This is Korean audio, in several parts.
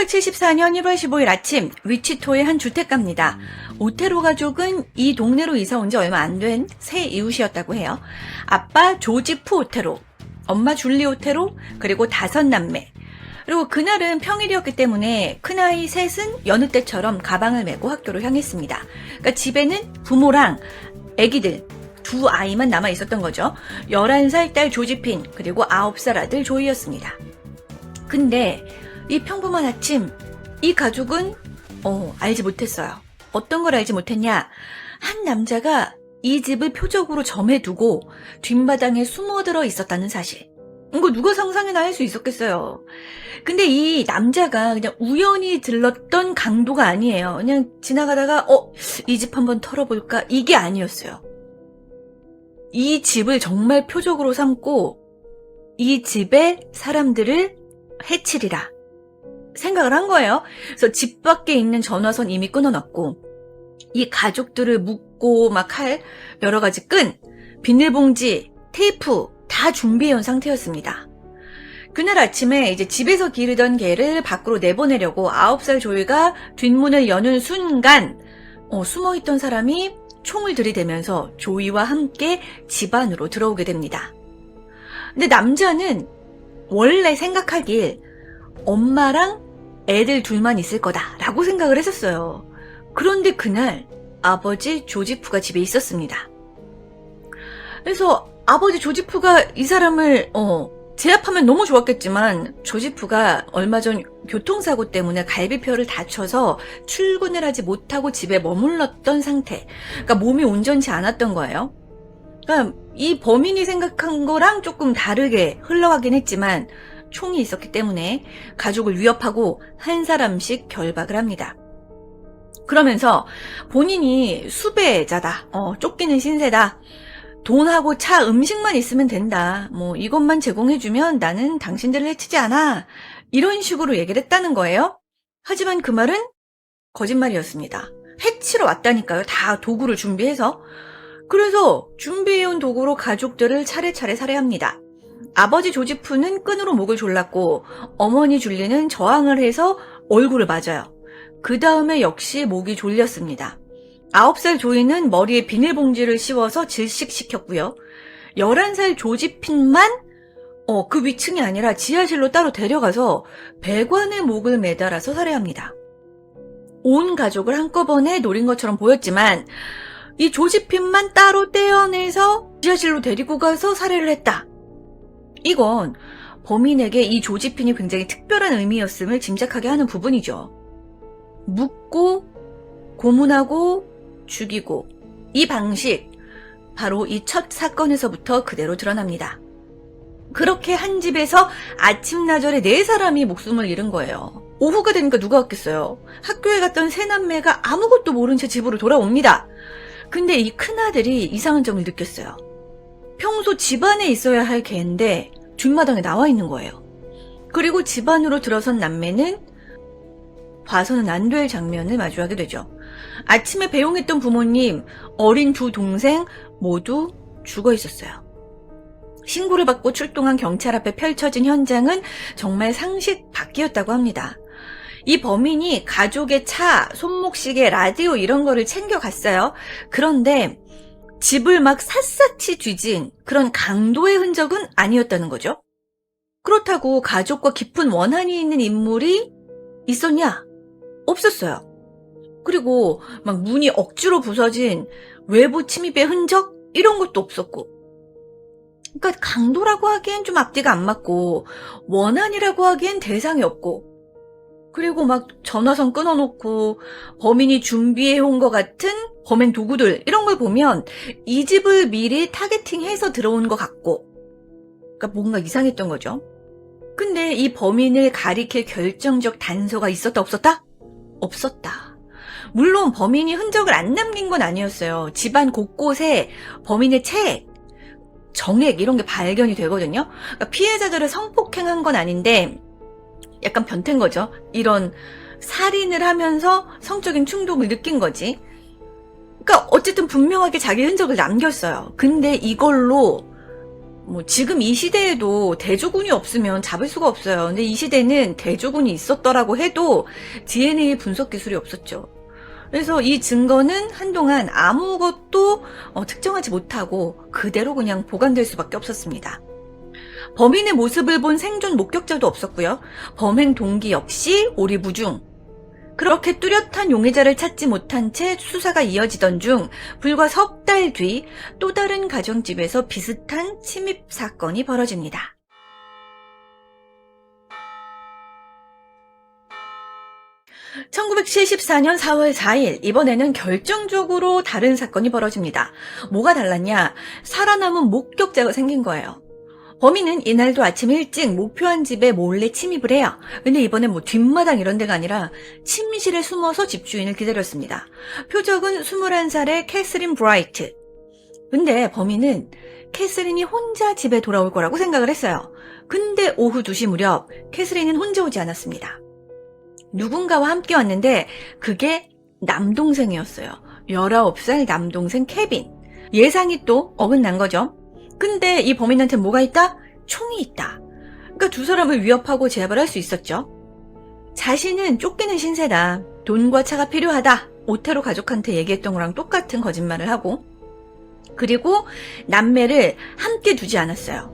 1974년 1월 15일 아침 위치토의 한 주택가입니다. 오테로 가족은 이 동네로 이사 온 지 얼마 안 된 새 이웃이었다고 해요. 아빠 조지프 오테로, 엄마 줄리 오테로, 그리고 5남매. 그리고 그날은 평일이었기 때문에 큰아이 셋은 여느 때처럼 가방을 메고 학교로 향했습니다. 그러니까 집에는 부모랑 아기들 두 아이만 남아 있었던 거죠. 11살 딸 조지핀, 그리고 9살 아들 조이였습니다. 근데 이 평범한 아침, 이 가족은 알지 못했어요. 어떤 걸 알지 못했냐? 한 남자가 이 집을 표적으로 점해두고 뒷마당에 숨어들어 있었다는 사실. 이거 누가 상상이나 할 수 있었겠어요. 근데 이 남자가 그냥 우연히 들렀던 강도가 아니에요. 그냥 지나가다가 이 집 한번 털어볼까? 이게 아니었어요. 이 집을 정말 표적으로 삼고 이 집의 사람들을 해치리라 생각을 한 거예요. 그래서 집 밖에 있는 전화선 이미 끊어놨고 이 가족들을 묶고 막 할 여러 가지 끈, 비닐봉지, 테이프 다 준비해온 상태였습니다. 그날 아침에 이제 집에서 기르던 개를 밖으로 내보내려고 9살 조이가 뒷문을 여는 순간 숨어있던 사람이 총을 들이대면서 조이와 함께 집 안으로 들어오게 됩니다. 근데 남자는 원래 생각하길 엄마랑 애들 둘만 있을 거다라고 생각을 했었어요. 그런데 그날 아버지 조지프가 집에 있었습니다. 그래서 아버지 조지프가 이 사람을 제압하면 너무 좋았겠지만 조지프가 얼마 전 교통사고 때문에 갈비뼈를 다쳐서 출근을 하지 못하고 집에 머물렀던 상태. 그러니까 몸이 온전치 않았던 거예요. 그러니까 이 범인이 생각한 거랑 조금 다르게 흘러가긴 했지만 총이 있었기 때문에 가족을 위협하고 한 사람씩 결박을 합니다. 그러면서 본인이 수배자다, 쫓기는 신세다, 돈하고 차, 음식만 있으면 된다, 이것만 제공해주면 나는 당신들을 해치지 않아, 이런 식으로 얘기를 했다는 거예요. 하지만 그 말은 거짓말이었습니다. 해치러 왔다니까요. 다 도구를 준비해서. 그래서 준비해온 도구로 가족들을 차례차례 살해합니다. 아버지 조지프는 끈으로 목을 졸랐고 어머니 줄리는 저항을 해서 얼굴을 맞아요. 그 다음에 역시 목이 졸렸습니다. 9살 조이는 머리에 비닐봉지를 씌워서 질식시켰고요. 11살 조지핀만 그 위층이 아니라 지하실로 따로 데려가서 배관에 목을 매달아서 살해합니다. 온 가족을 한꺼번에 노린 것처럼 보였지만 이 조지핀만 따로 떼어내서 지하실로 데리고 가서 살해를 했다. 이건 범인에게 이 조지핀이 굉장히 특별한 의미였음을 짐작하게 하는 부분이죠. 묻고 고문하고 죽이고, 이 방식 바로 이 첫 사건에서부터 그대로 드러납니다. 그렇게 한 집에서 아침나절에 4사람이 목숨을 잃은 거예요. 오후가 되니까 누가 왔겠어요. 학교에 갔던 세 남매가 아무것도 모른 채 집으로 돌아옵니다. 근데 이 큰아들이 이상한 점을 느꼈어요. 평소 집안에 있어야 할 개인데 뒷마당에 나와 있는 거예요. 그리고 집 안으로 들어선 남매는 봐서는 안 될 장면을 마주하게 되죠. 아침에 배웅했던 부모님, 어린 2 동생 모두 죽어 있었어요. 신고를 받고 출동한 경찰 앞에 펼쳐진 현장은 정말 상식 밖이었다고 합니다. 이 범인이 가족의 차, 손목시계, 라디오 이런 거를 챙겨갔어요. 그런데 집을 막 샅샅이 뒤진 그런 강도의 흔적은 아니었다는 거죠. 그렇다고 가족과 깊은 원한이 있는 인물이 있었냐? 없었어요. 그리고 막 문이 억지로 부서진 외부 침입의 흔적? 이런 것도 없었고. 그러니까 강도라고 하기엔 좀 앞뒤가 안 맞고 원한이라고 하기엔 대상이 없고, 그리고 막 전화선 끊어놓고 범인이 준비해온 것 같은 범행 도구들 이런 걸 보면 이 집을 미리 타겟팅해서 들어온 것 같고, 그러니까 뭔가 이상했던 거죠. 근데 이 범인을 가리킬 결정적 단서가 있었다 없었다? 없었다. 물론 범인이 흔적을 안 남긴 건 아니었어요. 집안 곳곳에 범인의 책, 정액 이런 게 발견이 되거든요. 그러니까 피해자들을 성폭행한 건 아닌데 약간 변태인 거죠. 이런 살인을 하면서 성적인 충동을 느낀 거지. 그러니까 어쨌든 분명하게 자기 흔적을 남겼어요. 근데 이걸로 지금 이 시대에도 대조군이 없으면 잡을 수가 없어요. 근데 이 시대는 대조군이 있었더라고 해도 DNA 분석 기술이 없었죠. 그래서 이 증거는 한동안 아무것도 특정하지 못하고 그대로 그냥 보관될 수밖에 없었습니다. 범인의 모습을 본 생존 목격자도 없었고요. 범행 동기 역시 오리무중. 그렇게 뚜렷한 용의자를 찾지 못한 채 수사가 이어지던 중 불과 석 달 뒤 또 다른 가정집에서 비슷한 침입 사건이 벌어집니다. (1974년 4월 4일) 이번에는 결정적으로 다른 사건이 벌어집니다. 뭐가 달랐냐? 살아남은 목격자가 생긴 거예요. 범인은 이날도 아침 일찍 목표한 집에 몰래 침입을 해요. 근데 이번엔 뒷마당 이런 데가 아니라 침실에 숨어서 집주인을 기다렸습니다. 표적은 21살의 캐서린 브라이트. 근데 범인은 캐서린이 혼자 집에 돌아올 거라고 생각을 했어요. 근데 오후 2시 무렵 캐서린은 혼자 오지 않았습니다. 누군가와 함께 왔는데 그게 남동생이었어요. 19살 남동생 케빈. 예상이 또 어긋난 거죠. 근데 이 범인한테 뭐가 있다? 총이 있다. 그러니까 두 사람을 위협하고 제압을 할 수 있었죠. 자신은 쫓기는 신세다. 돈과 차가 필요하다. 오테로 가족한테 얘기했던 거랑 똑같은 거짓말을 하고, 그리고 남매를 함께 두지 않았어요.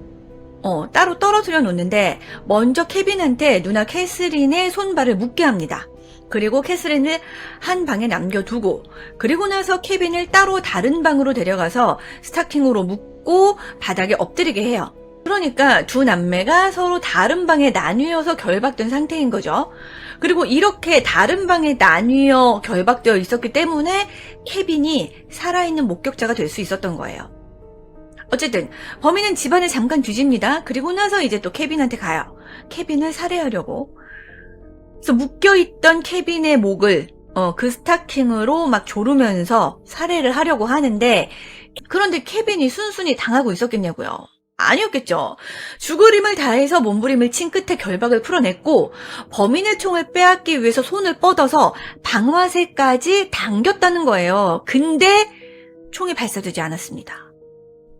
따로 떨어뜨려 놓는데 먼저 케빈한테 누나 캐스린의 손발을 묶게 합니다. 그리고 캐스린을 한 방에 남겨두고, 그리고 나서 케빈을 따로 다른 방으로 데려가서 스타킹으로 묶고 바닥에 엎드리게 해요. 그러니까 두 남매가 서로 다른 방에 나뉘어서 결박된 상태인 거죠. 그리고 이렇게 다른 방에 나뉘어 결박되어 있었기 때문에 케빈이 살아있는 목격자가 될 수 있었던 거예요. 어쨌든 범인은 집안을 잠깐 뒤집니다. 그리고 나서 이제 또 케빈한테 가요. 케빈을 살해하려고. 그래서 묶여있던 케빈의 목을 그 스타킹으로 막 조르면서 살해를 하려고 하는데, 그런데 케빈이 순순히 당하고 있었겠냐고요. 아니었겠죠. 죽을 힘을 다해서 몸부림을 친 끝에 결박을 풀어냈고, 범인의 총을 빼앗기 위해서 손을 뻗어서 방화쇠까지 당겼다는 거예요. 근데 총이 발사되지 않았습니다.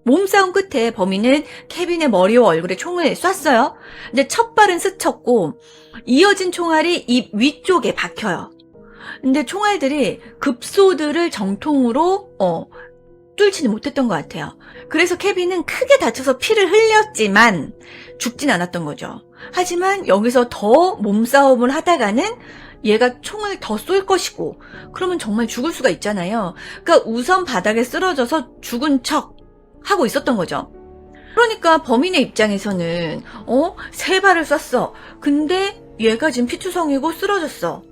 몸싸움 끝에 범인은 케빈의 머리와 얼굴에 총을 쐈어요. 근데 첫 발은 스쳤고 이어진 총알이 입 위쪽에 박혀요. 근데 총알들이 급소들을 정통으로 뚫지는 못했던 것 같아요. 그래서 케빈은 크게 다쳐서 피를 흘렸지만 죽진 않았던 거죠. 하지만 여기서 더 몸싸움을 하다가는 얘가 총을 더 쏠 것이고, 그러면 정말 죽을 수가 있잖아요. 그러니까 우선 바닥에 쓰러져서 죽은 척 하고 있었던 거죠. 그러니까 범인의 입장에서는 3발을 쐈어. 근데 얘가 지금 피투성이고 쓰러졌어.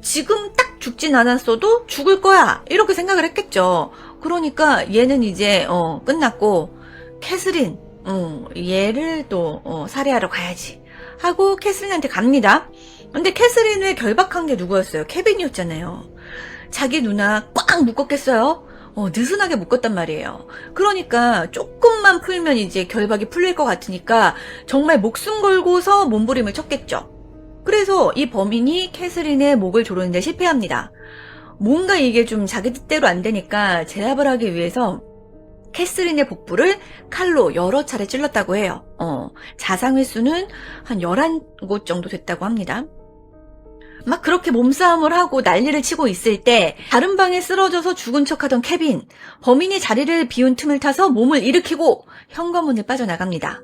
지금 딱 죽진 않았어도 죽을 거야. 이렇게 생각을 했겠죠. 그러니까 얘는 이제 끝났고, 캐스린 얘를 또 살해하러 가야지 하고 캐스린한테 갑니다. 근데 캐스린을 결박한 게 누구였어요? 케빈이었잖아요. 자기 누나 꽉 묶었겠어요? 느슨하게 묶었단 말이에요. 그러니까 조금만 풀면 이제 결박이 풀릴 것 같으니까 정말 목숨 걸고서 몸부림을 쳤겠죠. 그래서 이 범인이 캐스린의 목을 조르는데 실패합니다. 뭔가 이게 좀 자기 뜻대로 안 되니까 제압을 하기 위해서 캐스린의 복부를 칼로 여러 차례 찔렀다고 해요. 자상 횟수는 한 11곳 정도 됐다고 합니다. 막 그렇게 몸싸움을 하고 난리를 치고 있을 때 다른 방에 쓰러져서 죽은 척하던 케빈, 범인이 자리를 비운 틈을 타서 몸을 일으키고 현관문을 빠져나갑니다.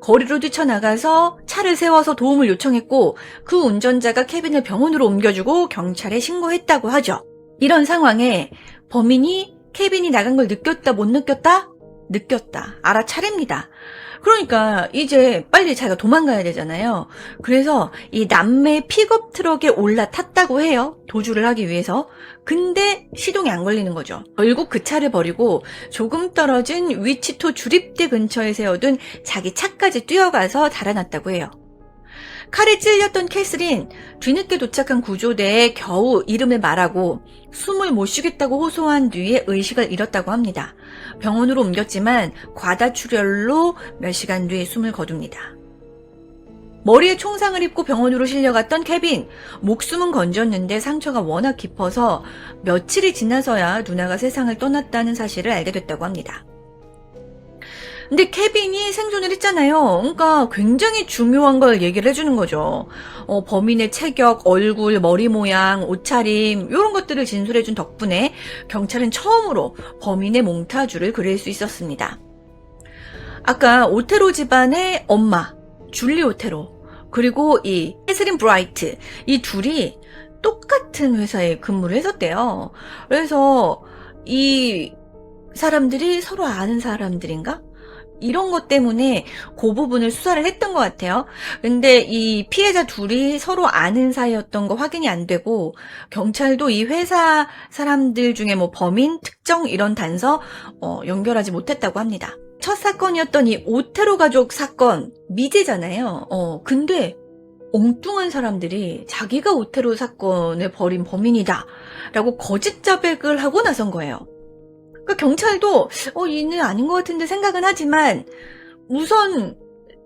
거리로 뛰쳐나가서 차를 세워서 도움을 요청했고, 그 운전자가 케빈을 병원으로 옮겨주고 경찰에 신고했다고 하죠. 이런 상황에 범인이 케빈이 나간 걸 느꼈다 못 느꼈다? 느꼈다. 알아차립니다. 그러니까 이제 빨리 자기가 도망가야 되잖아요. 그래서 이 남매 픽업 트럭에 올라탔다고 해요. 도주를 하기 위해서. 근데 시동이 안 걸리는 거죠. 결국 그 차를 버리고 조금 떨어진 위치토 주립대 근처에 세워둔 자기 차까지 뛰어가서 달아났다고 해요. 칼에 찔렸던 캐스린, 뒤늦게 도착한 구조대에 겨우 이름을 말하고 숨을 못 쉬겠다고 호소한 뒤에 의식을 잃었다고 합니다. 병원으로 옮겼지만 과다출혈로 몇 시간 뒤에 숨을 거둡니다. 머리에 총상을 입고 병원으로 실려갔던 케빈, 목숨은 건졌는데 상처가 워낙 깊어서 며칠이 지나서야 누나가 세상을 떠났다는 사실을 알게 됐다고 합니다. 근데 케빈이 생존을 했잖아요. 그러니까 굉장히 중요한 걸 얘기를 해주는 거죠. 범인의 체격, 얼굴, 머리 모양, 옷차림 이런 것들을 진술해준 덕분에 경찰은 처음으로 범인의 몽타주를 그릴 수 있었습니다. 아까 오테로 집안의 엄마, 줄리 오테로, 그리고 이 캐서린 브라이트, 이 둘이 똑같은 회사에 근무를 했었대요. 그래서 이 사람들이 서로 아는 사람들인가? 이런 것 때문에 그 부분을 수사를 했던 것 같아요. 근데 이 피해자 둘이 서로 아는 사이였던 거 확인이 안 되고, 경찰도 이 회사 사람들 중에 뭐 범인, 특정 이런 단서 연결하지 못했다고 합니다. 첫 사건이었던 이 오테로 가족 사건, 미제잖아요. 근데 엉뚱한 사람들이 자기가 오테로 사건을 벌인 범인이다 라고 거짓 자백을 하고 나선 거예요. 그러니까 경찰도 얘는 아닌 것 같은데 생각은 하지만 우선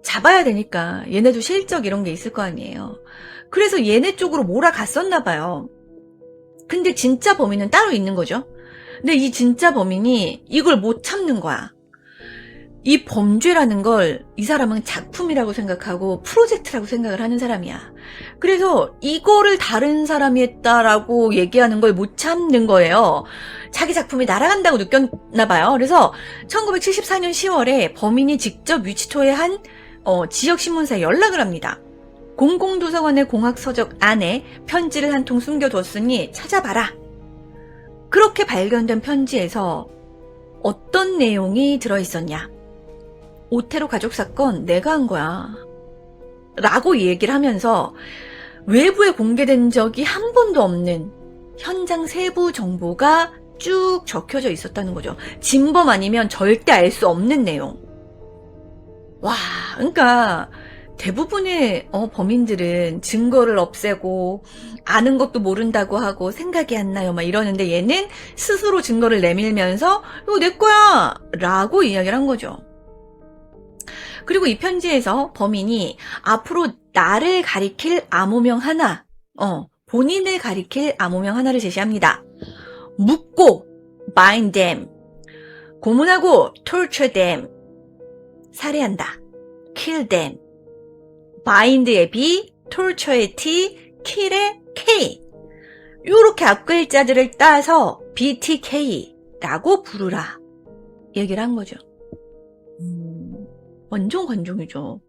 잡아야 되니까 얘네도 실적 이런 게 있을 거 아니에요. 그래서 얘네 쪽으로 몰아갔었나 봐요. 근데 진짜 범인은 따로 있는 거죠. 근데 이 진짜 범인이 이걸 못 참는 거야. 이 범죄라는 걸 이 사람은 작품이라고 생각하고 프로젝트라고 생각을 하는 사람이야. 그래서 이거를 다른 사람이 했다라고 얘기하는 걸 못 참는 거예요. 자기 작품이 날아간다고 느꼈나 봐요. 그래서 1974년 10월에 범인이 직접 위치토의 한 지역신문사에 연락을 합니다. 공공도서관의 공학서적 안에 편지를 한 통 숨겨뒀으니 찾아봐라. 그렇게 발견된 편지에서 어떤 내용이 들어있었냐. 오테로 가족 사건 내가 한 거야 라고 얘기를 하면서 외부에 공개된 적이 한 번도 없는 현장 세부 정보가 쭉 적혀져 있었다는 거죠. 진범 아니면 절대 알 수 없는 내용. 와, 그러니까 대부분의 범인들은 증거를 없애고 아는 것도 모른다고 하고 생각이 안 나요 막 이러는데, 얘는 스스로 증거를 내밀면서 이거 내 거야 라고 이야기를 한 거죠. 그리고 이 편지에서 범인이 앞으로 나를 가리킬 암호명 하나, 본인을 가리킬 암호명 하나를 제시합니다. 묻고 bind them, 고문하고 torture them, 살해한다, kill them. bind의 B, torture의 T, kill의 K. 요렇게 앞글자들을 따서 BTK라고 부르라 얘기를 한 거죠. 완전 관종이죠.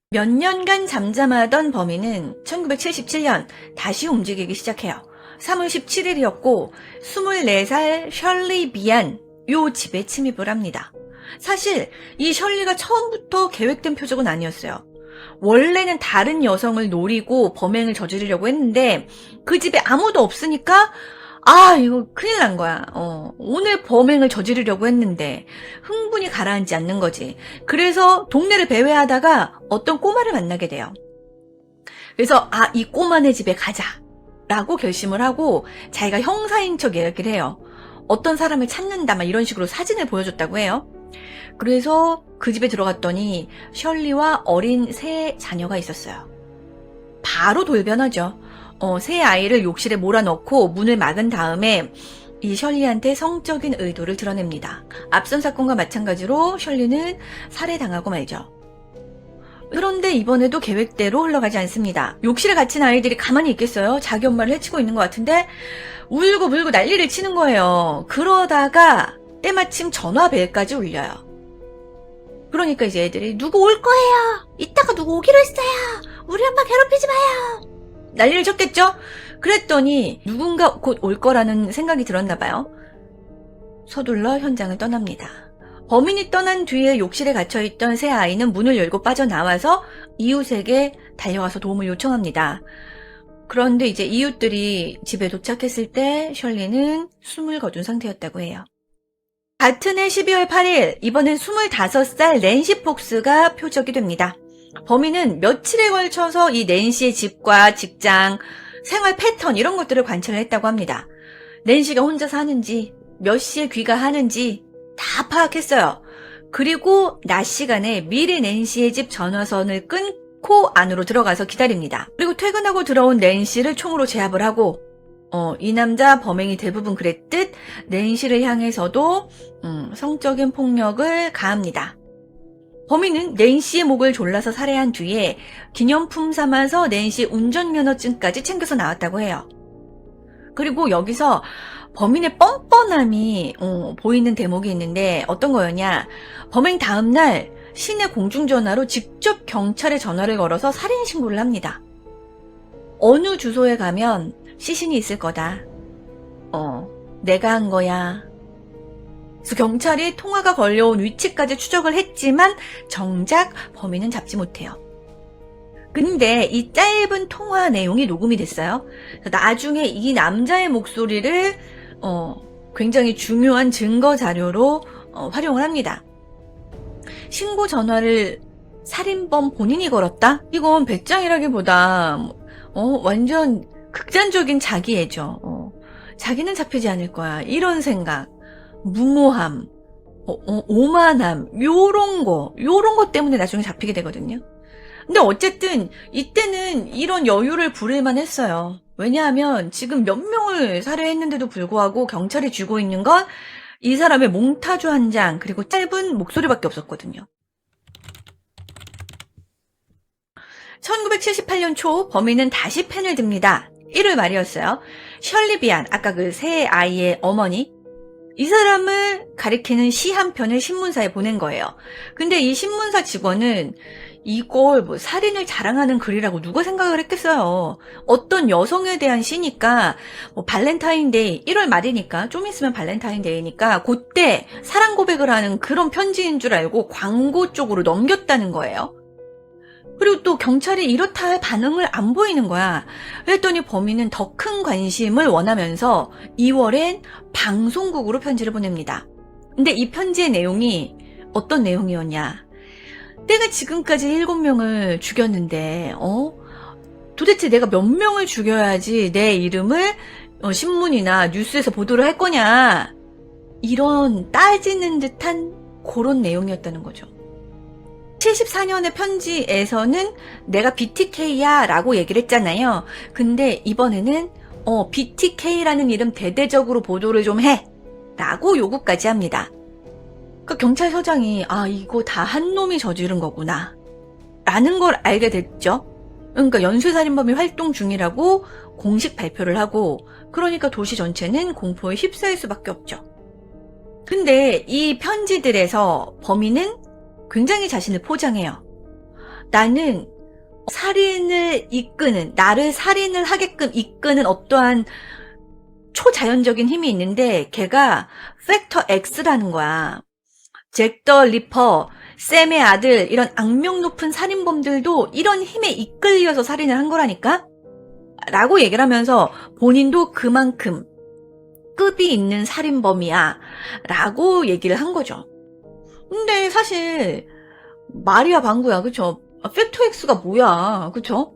몇 년간 잠잠하던 범인은 1977년 다시 움직이기 시작해요. 3월 17일이었고 24살 셜리 비안 요 집에 침입을 합니다. 사실 이 셜리가 처음부터 계획된 표적은 아니었어요. 원래는 다른 여성을 노리고 범행을 저지르려고 했는데 그 집에 아무도 없으니까 이거 큰일 난 거야. 오늘 범행을 저지르려고 했는데 흥분이 가라앉지 않는 거지. 그래서 동네를 배회하다가 어떤 꼬마를 만나게 돼요. 그래서 이 꼬마네 집에 가자 라고 결심을 하고 자기가 형사인 척 얘기를 해요. 어떤 사람을 찾는다 막 이런 식으로 사진을 보여줬다고 해요. 그래서 그 집에 들어갔더니 셜리와 어린 새 자녀가 있었어요. 바로 돌변하죠. 새 아이를 욕실에 몰아넣고 문을 막은 다음에 이 셜리한테 성적인 의도를 드러냅니다. 앞선 사건과 마찬가지로 셜리는 살해당하고 말죠. 그런데 이번에도 계획대로 흘러가지 않습니다. 욕실에 갇힌 아이들이 가만히 있겠어요? 자기 엄마를 해치고 있는 것 같은데 울고 불고 난리를 치는 거예요. 그러다가 때마침 전화벨까지 울려요. 그러니까 이제 애들이 누구 올 거예요. 이따가 누구 오기로 했어요. 우리 엄마 괴롭히지 마요. 난리를 쳤겠죠? 그랬더니 누군가 곧 올 거라는 생각이 들었나 봐요. 서둘러 현장을 떠납니다. 범인이 떠난 뒤에 욕실에 갇혀있던 새 아이는 문을 열고 빠져나와서 이웃에게 달려와서 도움을 요청합니다. 그런데 이제 이웃들이 집에 도착했을 때 셜리는 숨을 거둔 상태였다고 해요. 같은 해 12월 8일, 이번엔 25살 낸시 폭스가 표적이 됩니다. 범인은 며칠에 걸쳐서 이 낸시의 집과 직장, 생활 패턴 이런 것들을 관찰을 했다고 합니다. 낸시가 혼자 사는지, 몇 시에 귀가하는지 다 파악했어요. 그리고 낮 시간에 미리 낸시의 집 전화선을 끊고 안으로 들어가서 기다립니다. 그리고 퇴근하고 들어온 낸시를 총으로 제압을 하고 이 남자 범행이 대부분 그랬듯 낸시를 향해서도 성적인 폭력을 가합니다. 범인은 낸시의 목을 졸라서 살해한 뒤에 기념품 삼아서 낸시 운전면허증까지 챙겨서 나왔다고 해요. 그리고 여기서 범인의 뻔뻔함이 보이는 대목이 있는데 어떤 거였냐. 범행 다음날 시내 공중전화로 직접 경찰에 전화를 걸어서 살인 신고를 합니다. 어느 주소에 가면 시신이 있을 거다. 내가 한 거야. 그래서 경찰이 통화가 걸려온 위치까지 추적을 했지만 정작 범인은 잡지 못해요. 근데 이 짧은 통화 내용이 녹음이 됐어요. 나중에 이 남자의 목소리를 굉장히 중요한 증거 자료로 활용을 합니다. 신고 전화를 살인범 본인이 걸었다? 이건 배짱이라기보다 완전 극단적인 자기애죠. 자기는 잡히지 않을 거야. 이런 생각, 무모함, 오만함, 요런 거 때문에 나중에 잡히게 되거든요. 근데 어쨌든 이때는 이런 여유를 부릴만 했어요. 왜냐하면 지금 몇 명을 살해했는데도 불구하고 경찰이 쥐고 있는 건 이 사람의 몽타주 한 장, 그리고 짧은 목소리밖에 없었거든요. 1978년 초 범인은 다시 펜을 듭니다. 1월 말이었어요. 셜리 비안, 아까 그 새 아이의 어머니, 이 사람을 가리키는 시 한 편을 신문사에 보낸 거예요. 근데 이 신문사 직원은 이걸 살인을 자랑하는 글이라고 누가 생각을 했겠어요. 어떤 여성에 대한 시니까 발렌타인데이, 1월 말이니까 좀 있으면 발렌타인데이니까 그때 사랑 고백을 하는 그런 편지인 줄 알고 광고 쪽으로 넘겼다는 거예요. 그리고 또 경찰이 이렇다 할 반응을 안 보이는 거야. 그랬더니 범인은 더 큰 관심을 원하면서 2월엔 방송국으로 편지를 보냅니다. 근데 이 편지의 내용이 어떤 내용이었냐. 내가 지금까지 7명을 죽였는데 도대체 내가 몇 명을 죽여야지 내 이름을 신문이나 뉴스에서 보도를 할 거냐. 이런 따지는 듯한 그런 내용이었다는 거죠. 74년의 편지에서는 내가 BTK야 라고 얘기를 했잖아요. 근데 이번에는 BTK라는 이름 대대적으로 보도를 좀 해 라고 요구까지 합니다. 그 경찰서장이 이거 다 한 놈이 저지른 거구나 라는 걸 알게 됐죠. 그러니까 연쇄살인범이 활동 중이라고 공식 발표를 하고, 그러니까 도시 전체는 공포에 휩싸일 수밖에 없죠. 근데 이 편지들에서 범인은 굉장히 자신을 포장해요. 나는 살인을 이끄는, 나를 살인을 하게끔 이끄는 어떠한 초자연적인 힘이 있는데 걔가 팩터 X라는 거야. 잭 더 리퍼, 샘의 아들, 이런 악명 높은 살인범들도 이런 힘에 이끌려서 살인을 한 거라니까? 라고 얘기를 하면서 본인도 그만큼 급이 있는 살인범이야 라고 얘기를 한 거죠. 근데 사실 말이야 방구야, 그쵸? 팩터 X가 뭐야, 그쵸?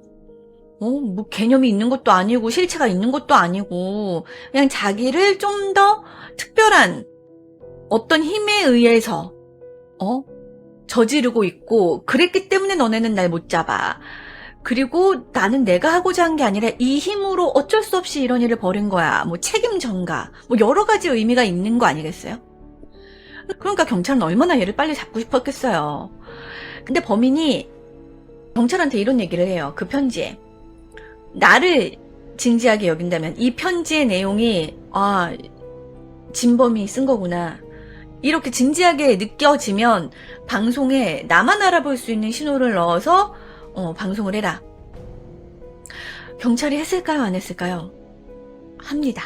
뭐 개념이 있는 것도 아니고 실체가 있는 것도 아니고 그냥 자기를 좀 더 특별한 어떤 힘에 의해서 저지르고 있고, 그랬기 때문에 너네는 날 못 잡아. 그리고 나는 내가 하고자 한 게 아니라 이 힘으로 어쩔 수 없이 이런 일을 벌인 거야. 뭐 책임 전가, 뭐 여러 가지 의미가 있는 거 아니겠어요? 그러니까 경찰은 얼마나 얘를 빨리 잡고 싶었겠어요. 근데 범인이 경찰한테 이런 얘기를 해요. 그 편지에. 나를 진지하게 여긴다면 이 편지의 내용이 진범이 쓴 거구나, 이렇게 진지하게 느껴지면 방송에 나만 알아볼 수 있는 신호를 넣어서 방송을 해라. 경찰이 했을까요, 안 했을까요? 합니다.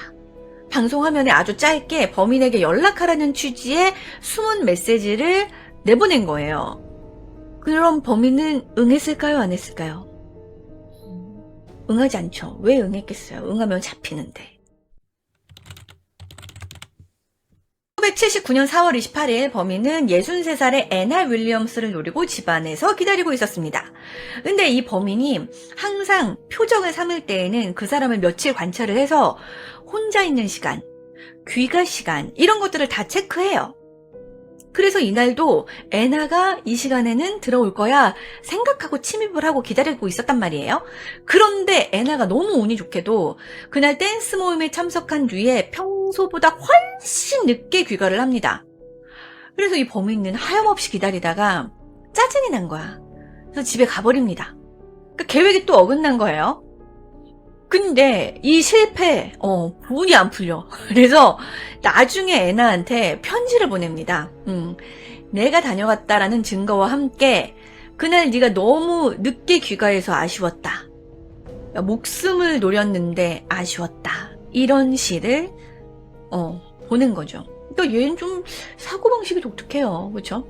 방송 화면에 아주 짧게 범인에게 연락하라는 취지의 숨은 메시지를 내보낸 거예요. 그럼 범인은 응했을까요, 안 했을까요? 응하지 않죠. 왜 응했겠어요? 응하면 잡히는데. 1979년 4월 28일 범인은 63살의 애나 윌리엄스를 노리고 집안에서 기다리고 있었습니다. 근데 이 범인이 항상 표정을 삼을 때에는 그 사람을 며칠 관찰을 해서 혼자 있는 시간, 귀가 시간, 이런 것들을 다 체크해요. 그래서 이날도 애나가 이 시간에는 들어올 거야 생각하고 침입을 하고 기다리고 있었단 말이에요. 그런데 애나가 너무 운이 좋게도 그날 댄스 모임에 참석한 뒤에 평소보다 훨씬 늦게 귀가를 합니다. 그래서 이 범인은 하염없이 기다리다가 짜증이 난 거야. 그래서 집에 가버립니다. 그러니까 계획이 또 어긋난 거예요. 근데 이 실패, 분이 안 풀려. 그래서 나중에 애나한테 편지를 보냅니다. 내가 다녀갔다라는 증거와 함께 그날 네가 너무 늦게 귀가해서 아쉬웠다. 목숨을 노렸는데 아쉬웠다. 이런 시를 보낸 거죠. 그러니까 얘는 좀 사고방식이 독특해요. 그렇죠?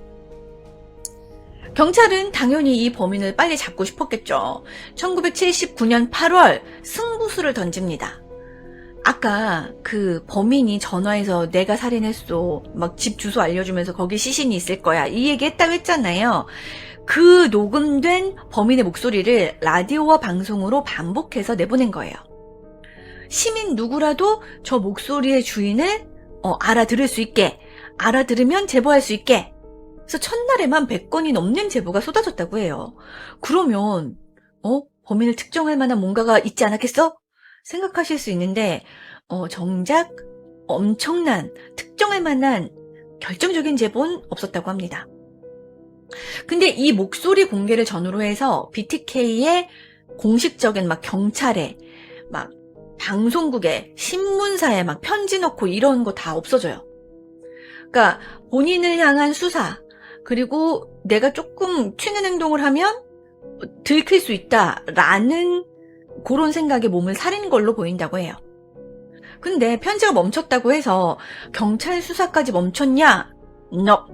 경찰은 당연히 이 범인을 빨리 잡고 싶었겠죠. 1979년 8월 승부수를 던집니다. 아까 그 범인이 전화해서 내가 살인했어. 막 집 주소 알려주면서 거기 시신이 있을 거야. 이 얘기 했다고 했잖아요. 그 녹음된 범인의 목소리를 라디오와 방송으로 반복해서 내보낸 거예요. 시민 누구라도 저 목소리의 주인을 알아들을 수 있게, 알아들으면 제보할 수 있게. 그래서 첫날에만 100건이 넘는 제보가 쏟아졌다고 해요. 그러면 범인을 특정할 만한 뭔가가 있지 않았겠어? 생각하실 수 있는데 정작 엄청난 특정할 만한 결정적인 제보는 없었다고 합니다. 근데 이 목소리 공개를 전후로 해서 BTK의 공식적인 막 경찰에 막 방송국에 신문사에 막 편지 넣고 이런 거 다 없어져요. 그러니까 본인을 향한 수사, 그리고 내가 조금 튀는 행동을 하면 들킬 수 있다라는 그런 생각에 몸을 사린 걸로 보인다고 해요. 근데 편지가 멈췄다고 해서 경찰 수사까지 멈췄냐? No.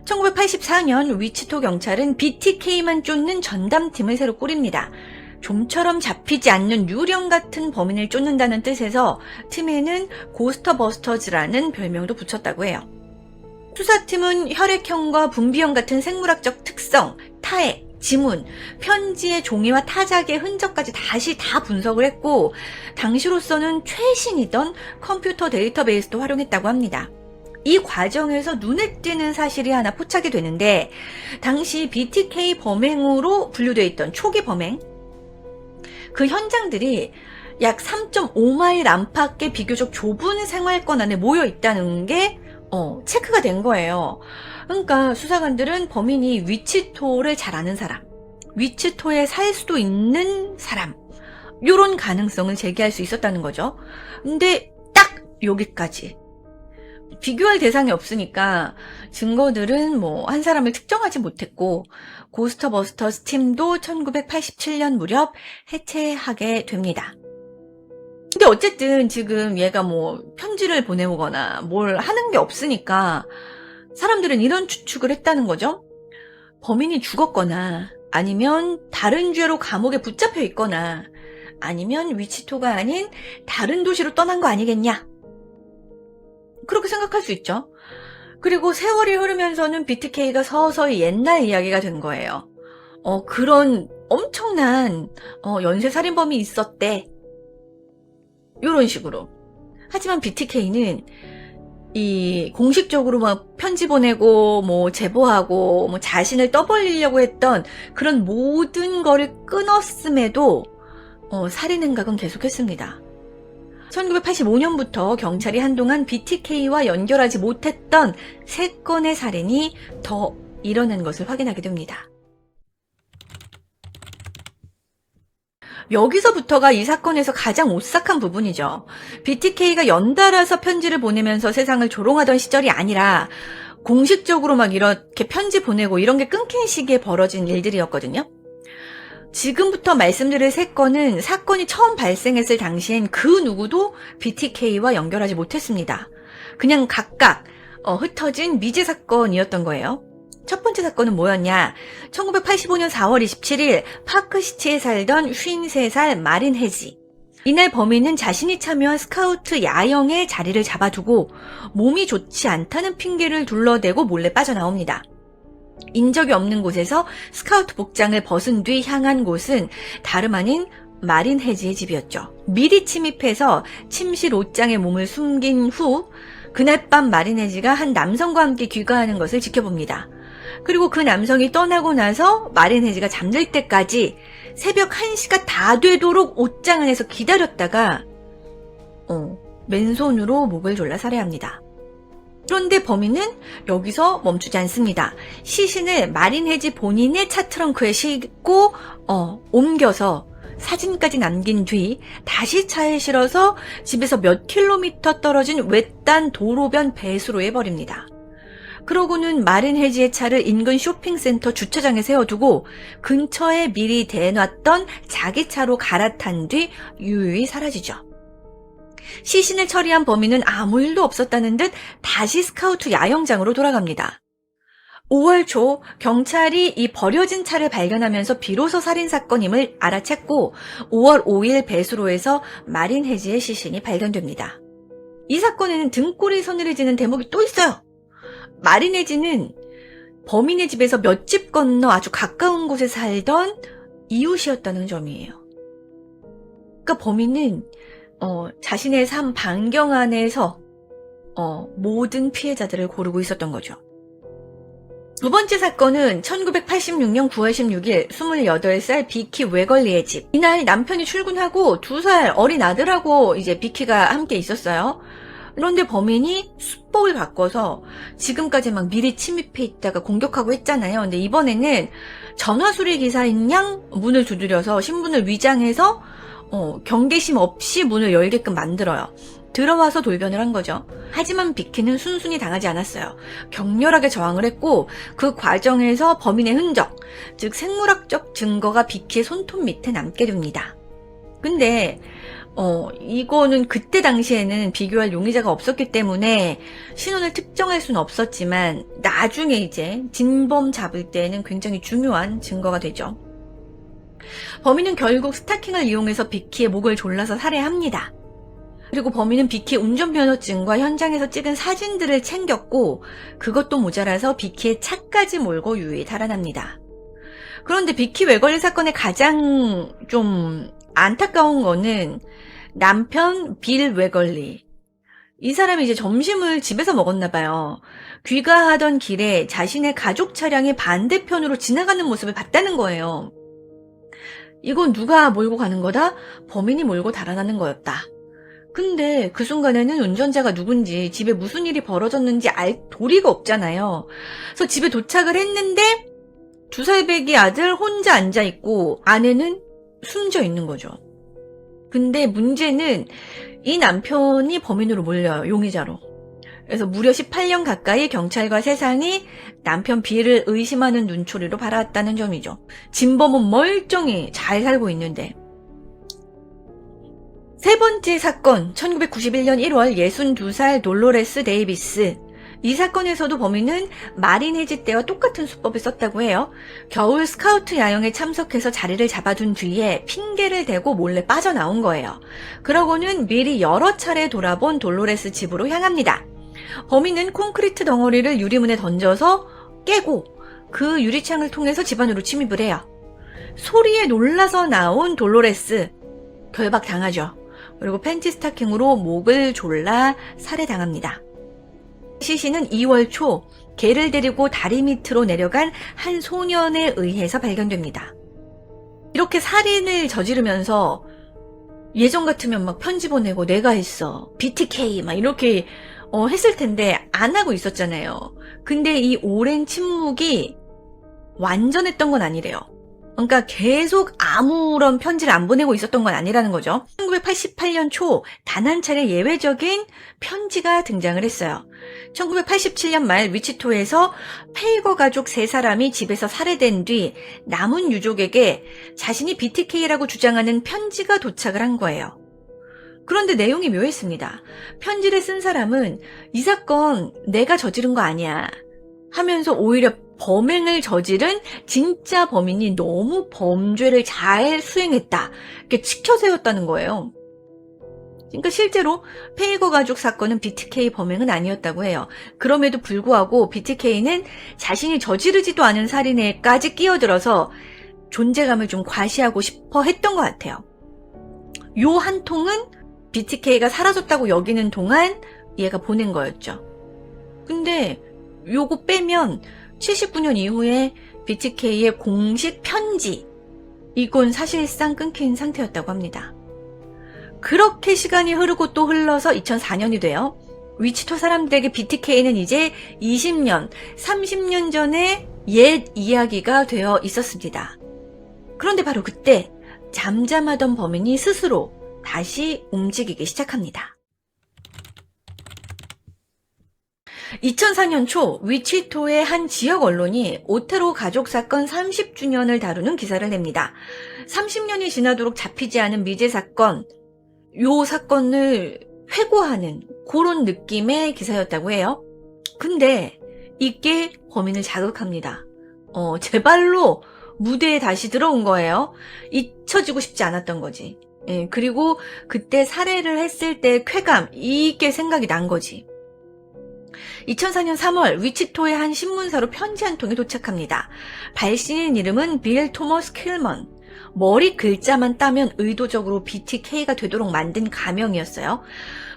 1984년 위치토 경찰은 BTK만 쫓는 전담팀을 새로 꾸립니다. 좀처럼 잡히지 않는 유령 같은 범인을 쫓는다는 뜻에서 팀에는 고스터버스터즈라는 별명도 붙였다고 해요. 수사팀은 혈액형과 분비형 같은 생물학적 특성, 타액, 지문, 편지의 종이와 타작의 흔적까지 다시 다 분석을 했고 당시로서는 최신이던 컴퓨터 데이터베이스도 활용했다고 합니다. 이 과정에서 눈에 띄는 사실이 하나 포착이 되는데 당시 BTK 범행으로 분류되어 있던 초기 범행, 그 현장들이 약 3.5마일 안팎의 비교적 좁은 생활권 안에 모여 있다는 게 체크가 된 거예요. 그러니까 수사관들은 범인이 위치토를 잘 아는 사람, 위치토에 살 수도 있는 사람, 이런 가능성을 제기할 수 있었다는 거죠. 근데 딱 여기까지. 비교할 대상이 없으니까 증거들은 한 사람을 특정하지 못했고 고스터버스터스 팀도 1987년 무렵 해체하게 됩니다. 근데 어쨌든 지금 얘가 편지를 보내오거나 뭘 하는 게 없으니까 사람들은 이런 추측을 했다는 거죠. 범인이 죽었거나 아니면 다른 죄로 감옥에 붙잡혀 있거나 아니면 위치토가 아닌 다른 도시로 떠난 거 아니겠냐? 그렇게 생각할 수 있죠. 그리고 세월이 흐르면서는 BTK가 서서히 옛날 이야기가 된 거예요. 그런 엄청난 연쇄살인범이 있었대. 이런 식으로. 하지만 BTK는 이 공식적으로 막 편지 보내고 제보하고 자신을 떠벌리려고 했던 그런 모든 거를 끊었음에도 살인 행각은 계속했습니다. 1985년부터 경찰이 한동안 BTK와 연결하지 못했던 3건의 살인이 더 일어난 것을 확인하게 됩니다. 여기서부터가 이 사건에서 가장 오싹한 부분이죠. BTK가 연달아서 편지를 보내면서 세상을 조롱하던 시절이 아니라 공식적으로 막 이렇게 편지 보내고 이런 게 끊긴 시기에 벌어진 일들이었거든요. 지금부터 말씀드릴 3건은 사건이 처음 발생했을 당시엔 그 누구도 BTK와 연결하지 못했습니다. 그냥 각각 흩어진 미제 사건이었던 거예요. 첫 번째 사건은 뭐였냐? 1985년 4월 27일 파크시티에 살던 53살 마린 헤지. 이날 범인은 자신이 참여한 스카우트 야영에 자리를 잡아두고 몸이 좋지 않다는 핑계를 둘러대고 몰래 빠져나옵니다. 인적이 없는 곳에서 스카우트 복장을 벗은 뒤 향한 곳은 다름 아닌 마린 헤지의 집이었죠. 미리 침입해서 침실 옷장에 몸을 숨긴 후 그날 밤 마리네지가 한 남성과 함께 귀가하는 것을 지켜봅니다. 그리고 그 남성이 떠나고 나서 마리네지가 잠들 때까지 새벽 1시가 다 되도록 옷장 안에서 기다렸다가 맨손으로 목을 졸라 살해합니다. 그런데 범인은 여기서 멈추지 않습니다. 시신을 마린헤지 본인의 차 트렁크에 싣고 옮겨서 사진까지 남긴 뒤 다시 차에 실어서 집에서 몇 킬로미터 떨어진 외딴 도로변 배수로에 버립니다. 그러고는 마린헤지의 차를 인근 쇼핑센터 주차장에 세워두고 근처에 미리 대놨던 자기 차로 갈아탄 뒤 유유히 사라지죠. 시신을 처리한 범인은 아무 일도 없었다는 듯 다시 스카우트 야영장으로 돌아갑니다. 5월 초 경찰이 이 버려진 차를 발견하면서 비로소 살인사건임을 알아챘고 5월 5일 배수로에서 마린헤지의 시신이 발견됩니다. 이 사건에는 등골이 서늘해지는 대목이 또 있어요. 마린헤지는 범인의 집에서 몇 집 건너 아주 가까운 곳에 살던 이웃이었다는 점이에요. 그러니까 범인은 자신의 삶 반경 안에서 모든 피해자들을 고르고 있었던 거죠. 두 번째 사건은 1986년 9월 16일 28살 비키 웨걸리의 집. 이날 남편이 출근하고 2살 어린 아들하고 이제 비키가 함께 있었어요. 그런데 범인이 수법을 바꿔서 지금까지 막 미리 침입해 있다가 공격하고 했잖아요. 근데 이번에는 전화수리 기사인 양 문을 두드려서 신분을 위장해서 경계심 없이 문을 열게끔 만들어요. 들어와서 돌변을 한 거죠. 하지만 비키는 순순히 당하지 않았어요. 격렬하게 저항을 했고 그 과정에서 범인의 흔적, 즉 생물학적 증거가 비키의 손톱 밑에 남게 됩니다. 근데 이거는 그때 당시에는 비교할 용의자가 없었기 때문에 신원을 특정할 수는 없었지만 나중에 이제 진범 잡을 때는 굉장히 중요한 증거가 되죠. 범인은 결국 스타킹을 이용해서 비키의 목을 졸라서 살해합니다. 그리고 범인은 비키의 운전면허증과 현장에서 찍은 사진들을 챙겼고 그것도 모자라서 비키의 차까지 몰고 유유히 달아납니다. 그런데 비키 웨걸리 사건의 가장 좀 안타까운 거는 남편 빌 웨걸리. 이 사람이 이제 점심을 집에서 먹었나 봐요. 귀가하던 길에 자신의 가족 차량이 반대편으로 지나가는 모습을 봤다는 거예요. 이건 누가 몰고 가는 거다? 범인이 몰고 달아나는 거였다. 근데 그 순간에는 운전자가 누군지 집에 무슨 일이 벌어졌는지 알 도리가 없잖아요. 그래서 집에 도착을 했는데 2살 배기 아들 혼자 앉아있고 아내는 숨져 있는 거죠. 근데 문제는 이 남편이 범인으로 몰려요. 용의자로. 그래서 무려 18년 가까이 경찰과 세상이 남편 비를 의심하는 눈초리로 바라왔다는 점이죠. 진범은 멀쩡히 잘 살고 있는데. 세 번째 사건, 1991년 1월 62살 돌로레스 데이비스. 이 사건에서도 범인은 마린헤지 때와 똑같은 수법을 썼다고 해요. 겨울 스카우트 야영에 참석해서 자리를 잡아둔 뒤에 핑계를 대고 몰래 빠져나온 거예요. 그러고는 미리 여러 차례 돌아본 돌로레스 집으로 향합니다. 범인은 콘크리트 덩어리를 유리문에 던져서 깨고 그 유리창을 통해서 집 안으로 침입을 해요. 소리에 놀라서 나온 돌로레스 결박당하죠. 그리고 팬티 스타킹으로 목을 졸라 살해당합니다. 시신은 2월 초 개를 데리고 다리 밑으로 내려간 한 소년에 의해서 발견됩니다. 이렇게 살인을 저지르면서 예전 같으면 막 편지 보내고 내가 했어, BTK 막 이렇게 했을 텐데 안 하고 있었잖아요. 근데 이 오랜 침묵이 완전했던 건 아니래요. 그러니까 계속 아무런 편지를 안 보내고 있었던 건 아니라는 거죠. 1988년 초 단 한 차례 예외적인 편지가 등장을 했어요. 1987년 말 위치토에서 페이거 가족 3사람이 집에서 살해된 뒤 남은 유족에게 자신이 BTK라고 주장하는 편지가 도착을 한 거예요. 그런데 내용이 묘했습니다. 편지를 쓴 사람은 이 사건 내가 저지른 거 아니야 하면서 오히려 범행을 저지른 진짜 범인이 너무 범죄를 잘 수행했다, 이렇게 치켜세웠다는 거예요. 그러니까 실제로 페이거 가족 사건은 BTK 범행은 아니었다고 해요. 그럼에도 불구하고 BTK는 자신이 저지르지도 않은 살인에까지 끼어들어서 존재감을 좀 과시하고 싶어 했던 것 같아요. 요 한 통은 BTK가 사라졌다고 여기는 동안 얘가 보낸 거였죠. 근데 요거 빼면 79년 이후에 BTK의 공식 편지, 이건 사실상 끊긴 상태였다고 합니다. 그렇게 시간이 흐르고 또 흘러서 2004년이 돼요. 위치토 사람들에게 BTK는 이제 20년, 30년 전의 옛 이야기가 되어 있었습니다. 그런데 바로 그때 잠잠하던 범인이 스스로 다시 움직이기 시작합니다. 2004년 초 위치토의 한 지역 언론이 오테로 가족 사건 30주년을 다루는 기사를 냅니다. 30년이 지나도록 잡히지 않은 미제 사건, 요 사건을 회고하는 그런 느낌의 기사였다고 해요. 근데 이게 범인을 자극합니다. 제발로 무대에 다시 들어온 거예요. 잊혀지고 싶지 않았던 거지. 예, 그리고 그때 살해를 했을 때 쾌감, 이게 생각이 난 거지. 2004년 3월 위치토의 한 신문사로 편지 한 통이 도착합니다. 발신인 이름은 빌 토머스 킬먼. 머리 글자만 따면 의도적으로 BTK가 되도록 만든 가명이었어요.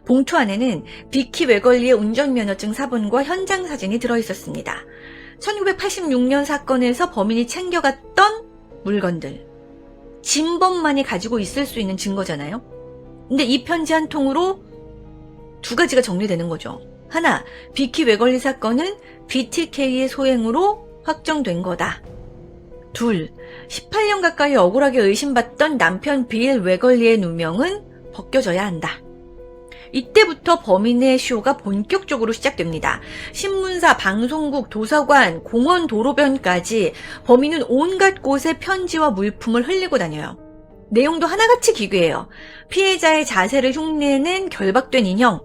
봉투 안에는 비키 웨걸리의 운전면허증 사본과 현장 사진이 들어있었습니다. 1986년 사건에서 범인이 챙겨갔던 물건들. 진범만이 가지고 있을 수 있는 증거잖아요. 근데 이 편지 한 통으로 두 가지가 정리되는 거죠. 하나, 비키 웨걸리 사건은 BTK의 소행으로 확정된 거다. 둘, 18년 가까이 억울하게 의심받던 남편 빌 웨걸리의 누명은 벗겨져야 한다. 이때부터 범인의 쇼가 본격적으로 시작됩니다. 신문사, 방송국, 도서관, 공원 도로변까지 범인은 온갖 곳에 편지와 물품을 흘리고 다녀요. 내용도 하나같이 기괴해요. 피해자의 자세를 흉내낸 결박된 인형,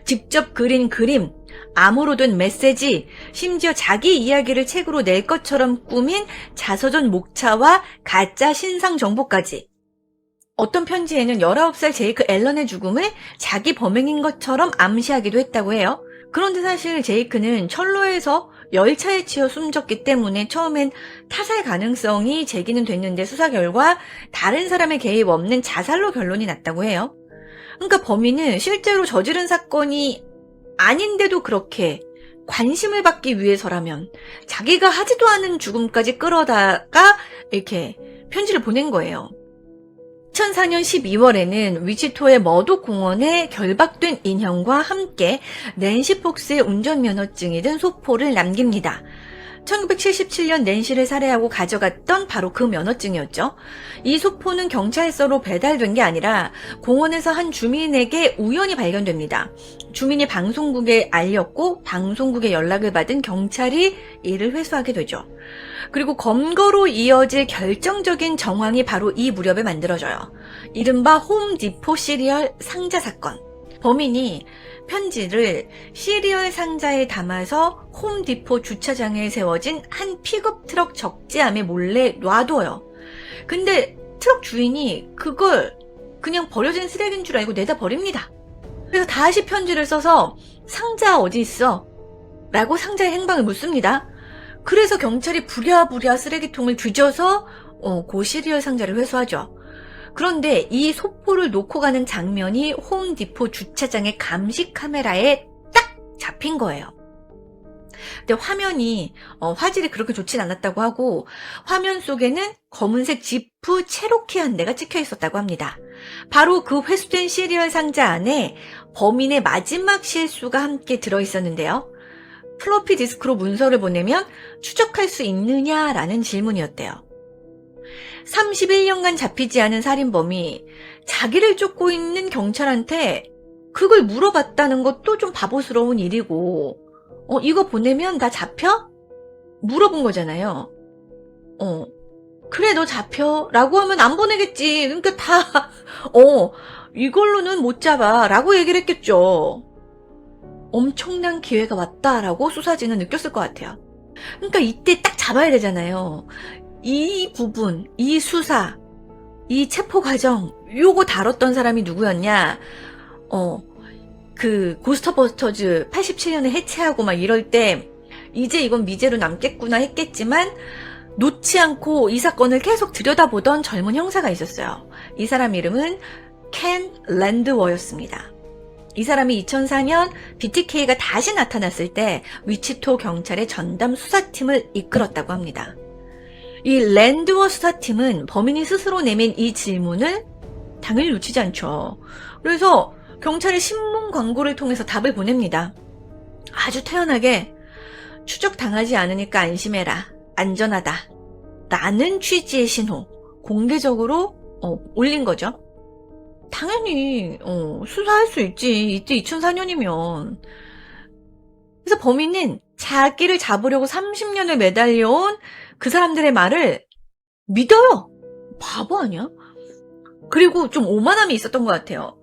직접 그린 그림, 암호로 된 메시지, 심지어 자기 이야기를 책으로 낼 것처럼 꾸민 자서전 목차와 가짜 신상 정보까지. 어떤 편지에는 19살 제이크 앨런의 죽음을 자기 범행인 것처럼 암시하기도 했다고 해요. 그런데 사실 제이크는 철로에서 열차에 치여 숨졌기 때문에 처음엔 타살 가능성이 제기는 됐는데 수사 결과 다른 사람의 개입 없는 자살로 결론이 났다고 해요. 그러니까 범인은 실제로 저지른 사건이 아닌데도 그렇게 관심을 받기 위해서라면 자기가 하지도 않은 죽음까지 끌어다가 이렇게 편지를 보낸 거예요. 2004년 12월에는 위치토의 머독 공원에 결박된 인형과 함께 낸시 폭스의 운전면허증이 든 소포를 남깁니다. 1977년 낸시를 살해하고 가져갔던 바로 그 면허증이었죠. 이 소포는 경찰서로 배달된 게 아니라 공원에서 한 주민에게 우연히 발견됩니다. 주민이 방송국에 알렸고 방송국에 연락을 받은 경찰이 이를 회수하게 되죠. 그리고 검거로 이어질 결정적인 정황이 바로 이 무렵에 만들어져요. 이른바 홈디포 시리얼 상자 사건. 범인이 편지를 시리얼 상자에 담아서 홈디포 주차장에 세워진 한 픽업 트럭 적재함에 몰래 놔둬요. 근데 트럭 주인이 그걸 그냥 버려진 쓰레기인 줄 알고 내다 버립니다. 그래서 다시 편지를 써서 상자 어디 있어? 라고 상자의 행방을 묻습니다. 그래서 경찰이 부랴부랴 쓰레기통을 뒤져서 그 시리얼 상자를 회수하죠. 그런데 이 소포를 놓고 가는 장면이 홈디포 주차장의 감시 카메라에 딱 잡힌 거예요. 근데 화질이 그렇게 좋진 않았다고 하고 화면 속에는 검은색 지프 체로키 한 대가 찍혀 있었다고 합니다. 바로 그 회수된 시리얼 상자 안에 범인의 마지막 실수가 함께 들어있었는데요. 플로피 디스크로 문서를 보내면 추적할 수 있느냐라는 질문이었대요. 31년간 잡히지 않은 살인범이 자기를 쫓고 있는 경찰한테 그걸 물어봤다는 것도 좀 바보스러운 일이고, 이거 보내면 나 잡혀? 물어본 거잖아요. 그래 너 잡혀? 라고 하면 안 보내겠지. 그러니까 이걸로는 못 잡아 라고 얘기를 했겠죠. 엄청난 기회가 왔다라고 수사진은 느꼈을 것 같아요. 그러니까 이때 딱 잡아야 되잖아요. 이 부분, 이 수사, 이 체포 과정, 요거 다뤘던 사람이 누구였냐? 그 고스트버스터즈 87년에 해체하고 막 이럴 때 이제 이건 미제로 남겠구나 했겠지만 놓지 않고 이 사건을 계속 들여다보던 젊은 형사가 있었어요. 이 사람 이름은 켄 랜드워였습니다. 이 사람이 2004년 BTK가 다시 나타났을 때 위치토 경찰의 전담 수사팀을 이끌었다고 합니다. 이 랜드워 수사팀은 범인이 스스로 내민 이 질문을 당연히 놓치지 않죠. 그래서 경찰의 신문 광고를 통해서 답을 보냅니다. 아주 태연하게 추적당하지 않으니까 안심해라. 안전하다. 라는 취지의 신호 공개적으로 올린 거죠. 당연히 수사할 수 있지. 이때 2004년이면. 그래서 범인은 자기를 잡으려고 30년을 매달려온 그 사람들의 말을 믿어요. 바보 아니야? 그리고 좀 오만함이 있었던 것 같아요.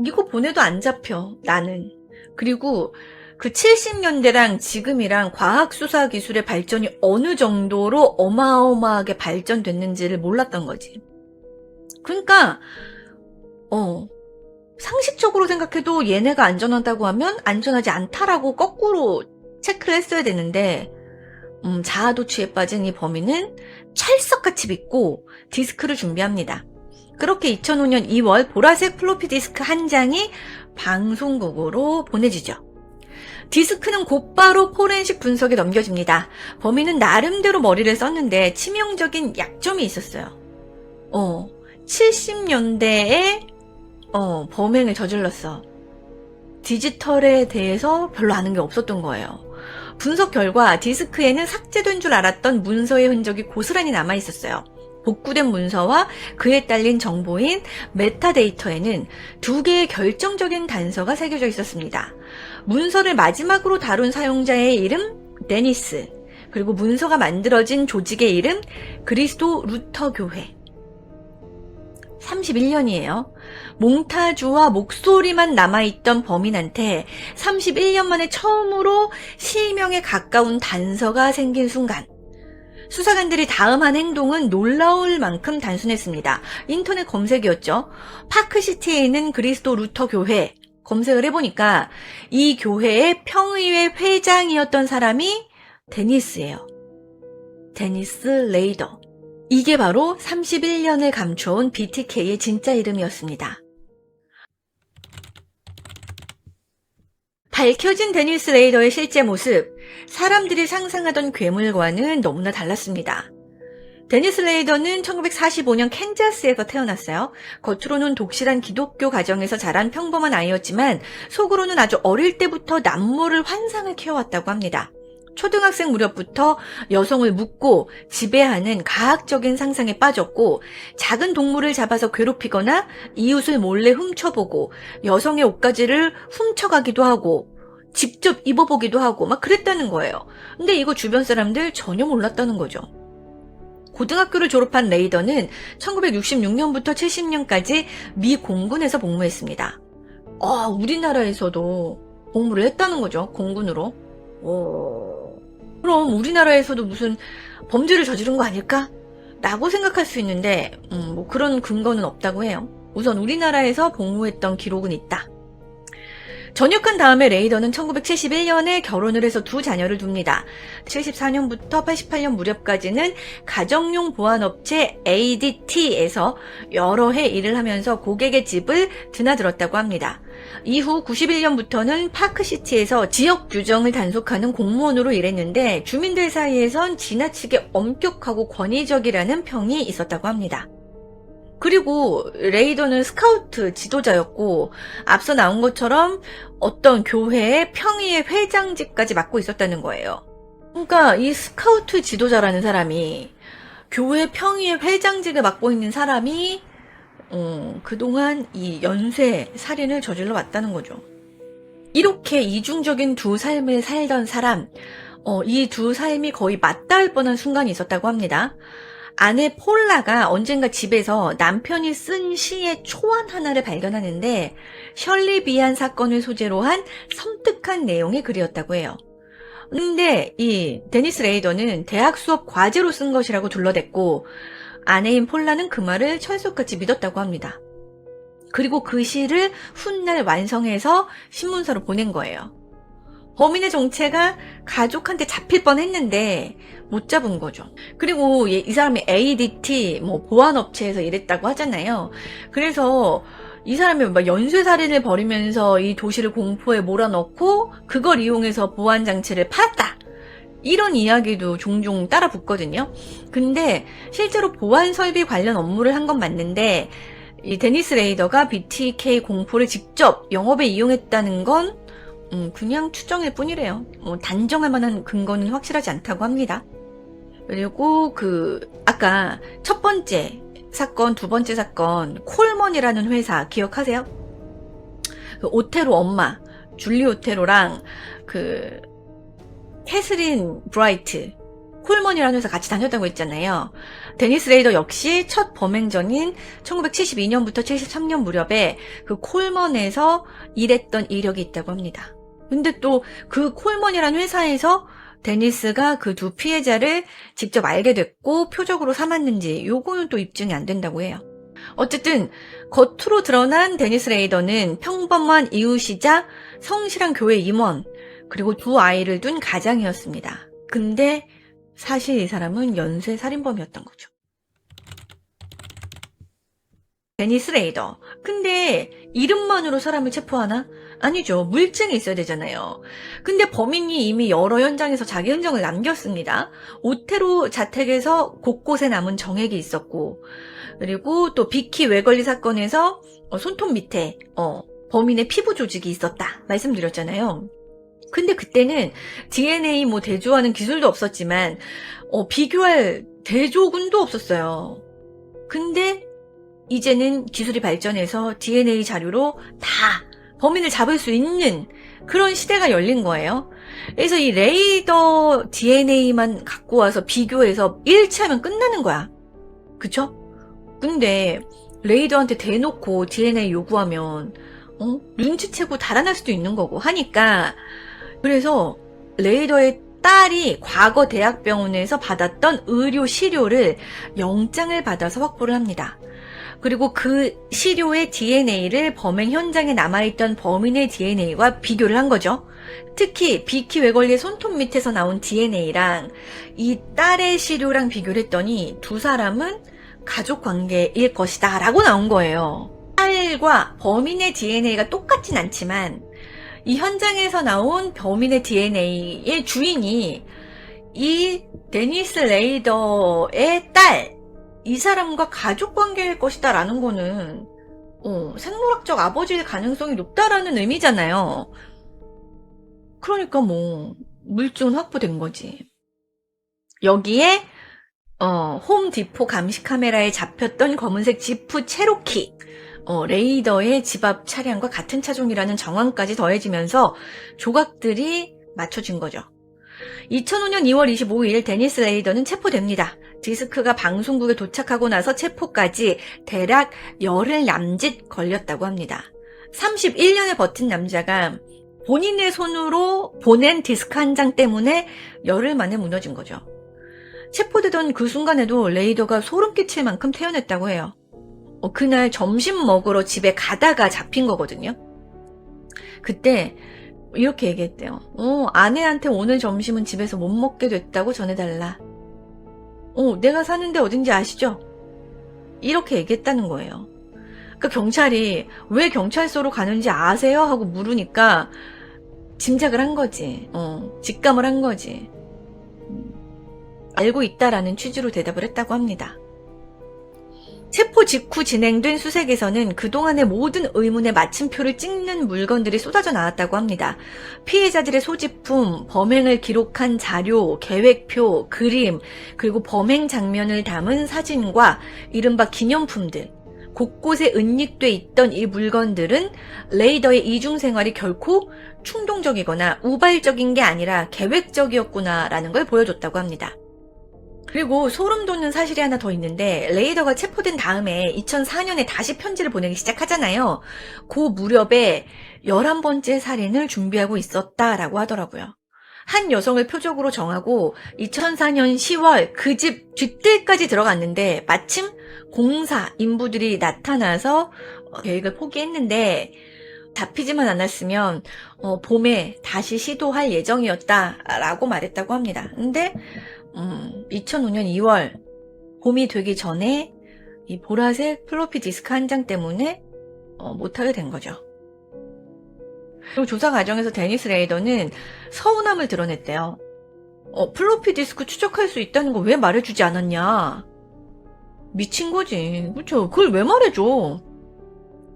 이거 보내도 안 잡혀, 나는. 그리고 그 70년대랑 지금이랑 과학수사 기술의 발전이 어느 정도로 어마어마하게 발전됐는지를 몰랐던 거지. 그러니까 상식적으로 생각해도 얘네가 안전하다고 하면 안전하지 않다라고 거꾸로 체크를 했어야 되는데 자아도취에 빠진 이 범인은 찰석같이 믿고 디스크를 준비합니다. 그렇게 2005년 2월 보라색 플로피 디스크 한 장이 방송국으로 보내지죠. 디스크는 곧바로 포렌식 분석에 넘겨집니다. 범인은 나름대로 머리를 썼는데 치명적인 약점이 있었어요. 70년대에 범행을 저질렀어. 디지털에 대해서 별로 아는 게 없었던 거예요. 분석 결과 디스크에는 삭제된 줄 알았던 문서의 흔적이 고스란히 남아있었어요. 복구된 문서와 그에 딸린 정보인 메타데이터에는 2개의 결정적인 단서가 새겨져 있었습니다. 문서를 마지막으로 다룬 사용자의 이름 데니스, 그리고 문서가 만들어진 조직의 이름 그리스도 루터 교회. 31년이에요. 몽타주와 목소리만 남아있던 범인한테 31년 만에 처음으로 실명에 가까운 단서가 생긴 순간 수사관들이 다음 한 행동은 놀라울 만큼 단순했습니다. 인터넷 검색이었죠. 파크시티에 있는 그리스도 루터 교회 검색을 해보니까 이 교회의 평의회 회장이었던 사람이 데니스예요. 데니스 레이더. 이게 바로 31년을 감춰온 BTK의 진짜 이름이었습니다. 밝혀진 데니스 레이더의 실제 모습, 사람들이 상상하던 괴물과는 너무나 달랐습니다. 데니스 레이더는 1945년 캔자스에서 태어났어요. 겉으로는 독실한 기독교 가정에서 자란 평범한 아이였지만 속으로는 아주 어릴 때부터 남모를 환상을 키워왔다고 합니다. 초등학생 무렵부터 여성을 묻고 지배하는 가학적인 상상에 빠졌고 작은 동물을 잡아서 괴롭히거나 이웃을 몰래 훔쳐보고 여성의 옷가지를 훔쳐가기도 하고 직접 입어보기도 하고 막 그랬다는 거예요. 근데 이거 주변 사람들 전혀 몰랐다는 거죠. 고등학교를 졸업한 레이더는 1966년부터 70년까지 미 공군에서 복무했습니다. 우리나라에서도 복무를 했다는 거죠. 공군으로. 그럼 우리나라에서도 무슨 범죄를 저지른 거 아닐까? 라고 생각할 수 있는데 뭐 그런 근거는 없다고 해요. 우선 우리나라에서 복무했던 기록은 있다. 전역한 다음에 레이더는 1971년에 결혼을 해서 2 자녀를 둡니다. 74년부터 88년 무렵까지는 가정용 보안업체 ADT에서 여러 해 일을 하면서 고객의 집을 드나들었다고 합니다. 이후 91년부터는 파크시티에서 지역 규정을 단속하는 공무원으로 일했는데 주민들 사이에선 지나치게 엄격하고 권위적이라는 평이 있었다고 합니다. 그리고 레이더는 스카우트 지도자였고 앞서 나온 것처럼 어떤 교회의 평의회 회장직까지 맡고 있었다는 거예요. 그러니까 이 스카우트 지도자라는 사람이 교회 평의회 회장직을 맡고 있는 사람이 그동안 이 연쇄 살인을 저질러 왔다는 거죠. 이렇게 이중적인 2 삶을 살던 사람, 이 2 삶이 거의 맞닿을 뻔한 순간이 있었다고 합니다. 아내 폴라가 언젠가 집에서 남편이 쓴 시의 초안 하나를 발견하는데 셜리 비안 사건을 소재로 한 섬뜩한 내용의 글이었다고 해요. 근데 이 데니스 레이더는 대학 수업 과제로 쓴 것이라고 둘러댔고 아내인 폴라는 그 말을 철석같이 믿었다고 합니다. 그리고 그 시를 훗날 완성해서 신문사로 보낸 거예요. 범인의 정체가 가족한테 잡힐 뻔했는데 못 잡은 거죠. 그리고 이 사람이 ADT 보안업체에서 일했다고 하잖아요. 그래서 이 사람이 막 연쇄살인을 벌이면서 이 도시를 공포에 몰아넣고 그걸 이용해서 보안장치를 팔았다. 이런 이야기도 종종 따라 붙거든요. 근데 실제로 보안 설비 관련 업무를 한 건 맞는데 이 데니스 레이더가 BTK 공포를 직접 영업에 이용했다는 건 그냥 추정일 뿐이래요. 단정할 만한 근거는 확실하지 않다고 합니다. 그리고 아까 첫 번째 사건, 두 번째 사건, 콜먼이라는 회사 기억하세요? 오테로 엄마, 줄리 오테로랑 캐스린 브라이트, 콜먼이라는 회사 같이 다녔다고 했잖아요. 데니스 레이더 역시 첫 범행전인 1972년부터 73년 무렵에 콜먼에서 일했던 이력이 있다고 합니다. 근데 또 콜먼이라는 회사에서 데니스가 두 피해자를 직접 알게 됐고 표적으로 삼았는지 요거는 또 입증이 안 된다고 해요. 어쨌든 겉으로 드러난 데니스 레이더는 평범한 이웃이자 성실한 교회 임원, 그리고 두 아이를 둔 가장이었습니다. 근데 사실 이 사람은 연쇄 살인범이었던 거죠. 데니스 레이더. 근데 이름만으로 사람을 체포하나? 아니죠. 물증이 있어야 되잖아요. 근데 범인이 이미 여러 현장에서 자기 흔적을 남겼습니다. 오테로 자택에서 곳곳에 남은 정액이 있었고, 그리고 또 비키 웨걸리 사건에서 손톱 밑에 범인의 피부 조직이 있었다 말씀드렸잖아요. 근데 그때는 DNA 대조하는 기술도 없었지만 비교할 대조군도 없었어요. 근데 이제는 기술이 발전해서 DNA 자료로 다 범인을 잡을 수 있는 그런 시대가 열린 거예요. 그래서 이 레이더 DNA만 갖고 와서 비교해서 일치하면 끝나는 거야. 그쵸? 근데 레이더한테 대놓고 DNA 요구하면 눈치채고 달아날 수도 있는 거고 하니까, 그래서 레이더의 딸이 과거 대학병원에서 받았던 의료 시료를 영장을 받아서 확보를 합니다. 그리고 그 시료의 DNA를 범행 현장에 남아있던 범인의 DNA와 비교를 한 거죠. 특히 비키 웨걸리의 손톱 밑에서 나온 DNA랑 이 딸의 시료랑 비교를 했더니 두 사람은 가족 관계일 것이다 라고 나온 거예요. 딸과 범인의 DNA가 똑같진 않지만 이 현장에서 나온 범인의 DNA의 주인이 이 데니스 레이더의 딸, 이 사람과 가족 관계일 것이다 라는 거는 생물학적 아버지일 가능성이 높다라는 의미잖아요. 그러니까 물증은 확보된 거지. 여기에 홈디포 감시 카메라에 잡혔던 검은색 지프 체로키, 레이더의 집 앞 차량과 같은 차종이라는 정황까지 더해지면서 조각들이 맞춰진 거죠. 2005년 2월 25일 데니스 레이더는 체포됩니다. 디스크가 방송국에 도착하고 나서 체포까지 대략 열흘 남짓 걸렸다고 합니다. 31년을 버틴 남자가 본인의 손으로 보낸 디스크 한 장 때문에 열흘 만에 무너진 거죠. 체포되던 그 순간에도 레이더가 소름 끼칠 만큼 태어났다고 해요. 그날 점심 먹으러 집에 가다가 잡힌 거거든요. 그때 이렇게 얘기했대요. 아내한테 오늘 점심은 집에서 못 먹게 됐다고 전해달라. 내가 사는데 어딘지 아시죠? 이렇게 얘기했다는 거예요. 그러니까 경찰이 왜 경찰서로 가는지 아세요? 하고 물으니까 짐작을 한 거지. 직감을 한 거지. 알고 있다라는 취지로 대답을 했다고 합니다. 체포 직후 진행된 수색에서는 그동안의 모든 의문의 마침표를 찍는 물건들이 쏟아져 나왔다고 합니다. 피해자들의 소지품, 범행을 기록한 자료, 계획표, 그림, 그리고 범행 장면을 담은 사진과 이른바 기념품들. 곳곳에 은닉돼 있던 이 물건들은 레이더의 이중생활이 결코 충동적이거나 우발적인 게 아니라 계획적이었구나라는 걸 보여줬다고 합니다. 그리고 소름 돋는 사실이 하나 더 있는데, 레이더가 체포된 다음에 2004년에 다시 편지를 보내기 시작하잖아요. 그 무렵에 11번째 살인을 준비하고 있었다라고 하더라고요. 한 여성을 표적으로 정하고 2004년 10월 그 집 뒷뜰까지 들어갔는데 마침 공사 인부들이 나타나서 계획을 포기했는데 잡히지만 않았으면 봄에 다시 시도할 예정이었다라고 말했다고 합니다. 근데 2005년 2월 봄이 되기 전에 이 보라색 플로피 디스크 한 장 때문에 못하게 된 거죠. 그리고 조사 과정에서 데니스 레이더는 서운함을 드러냈대요. 플로피 디스크 추적할 수 있다는 거 왜 말해주지 않았냐. 미친 거지. 그렇죠. 그걸 왜 말해줘.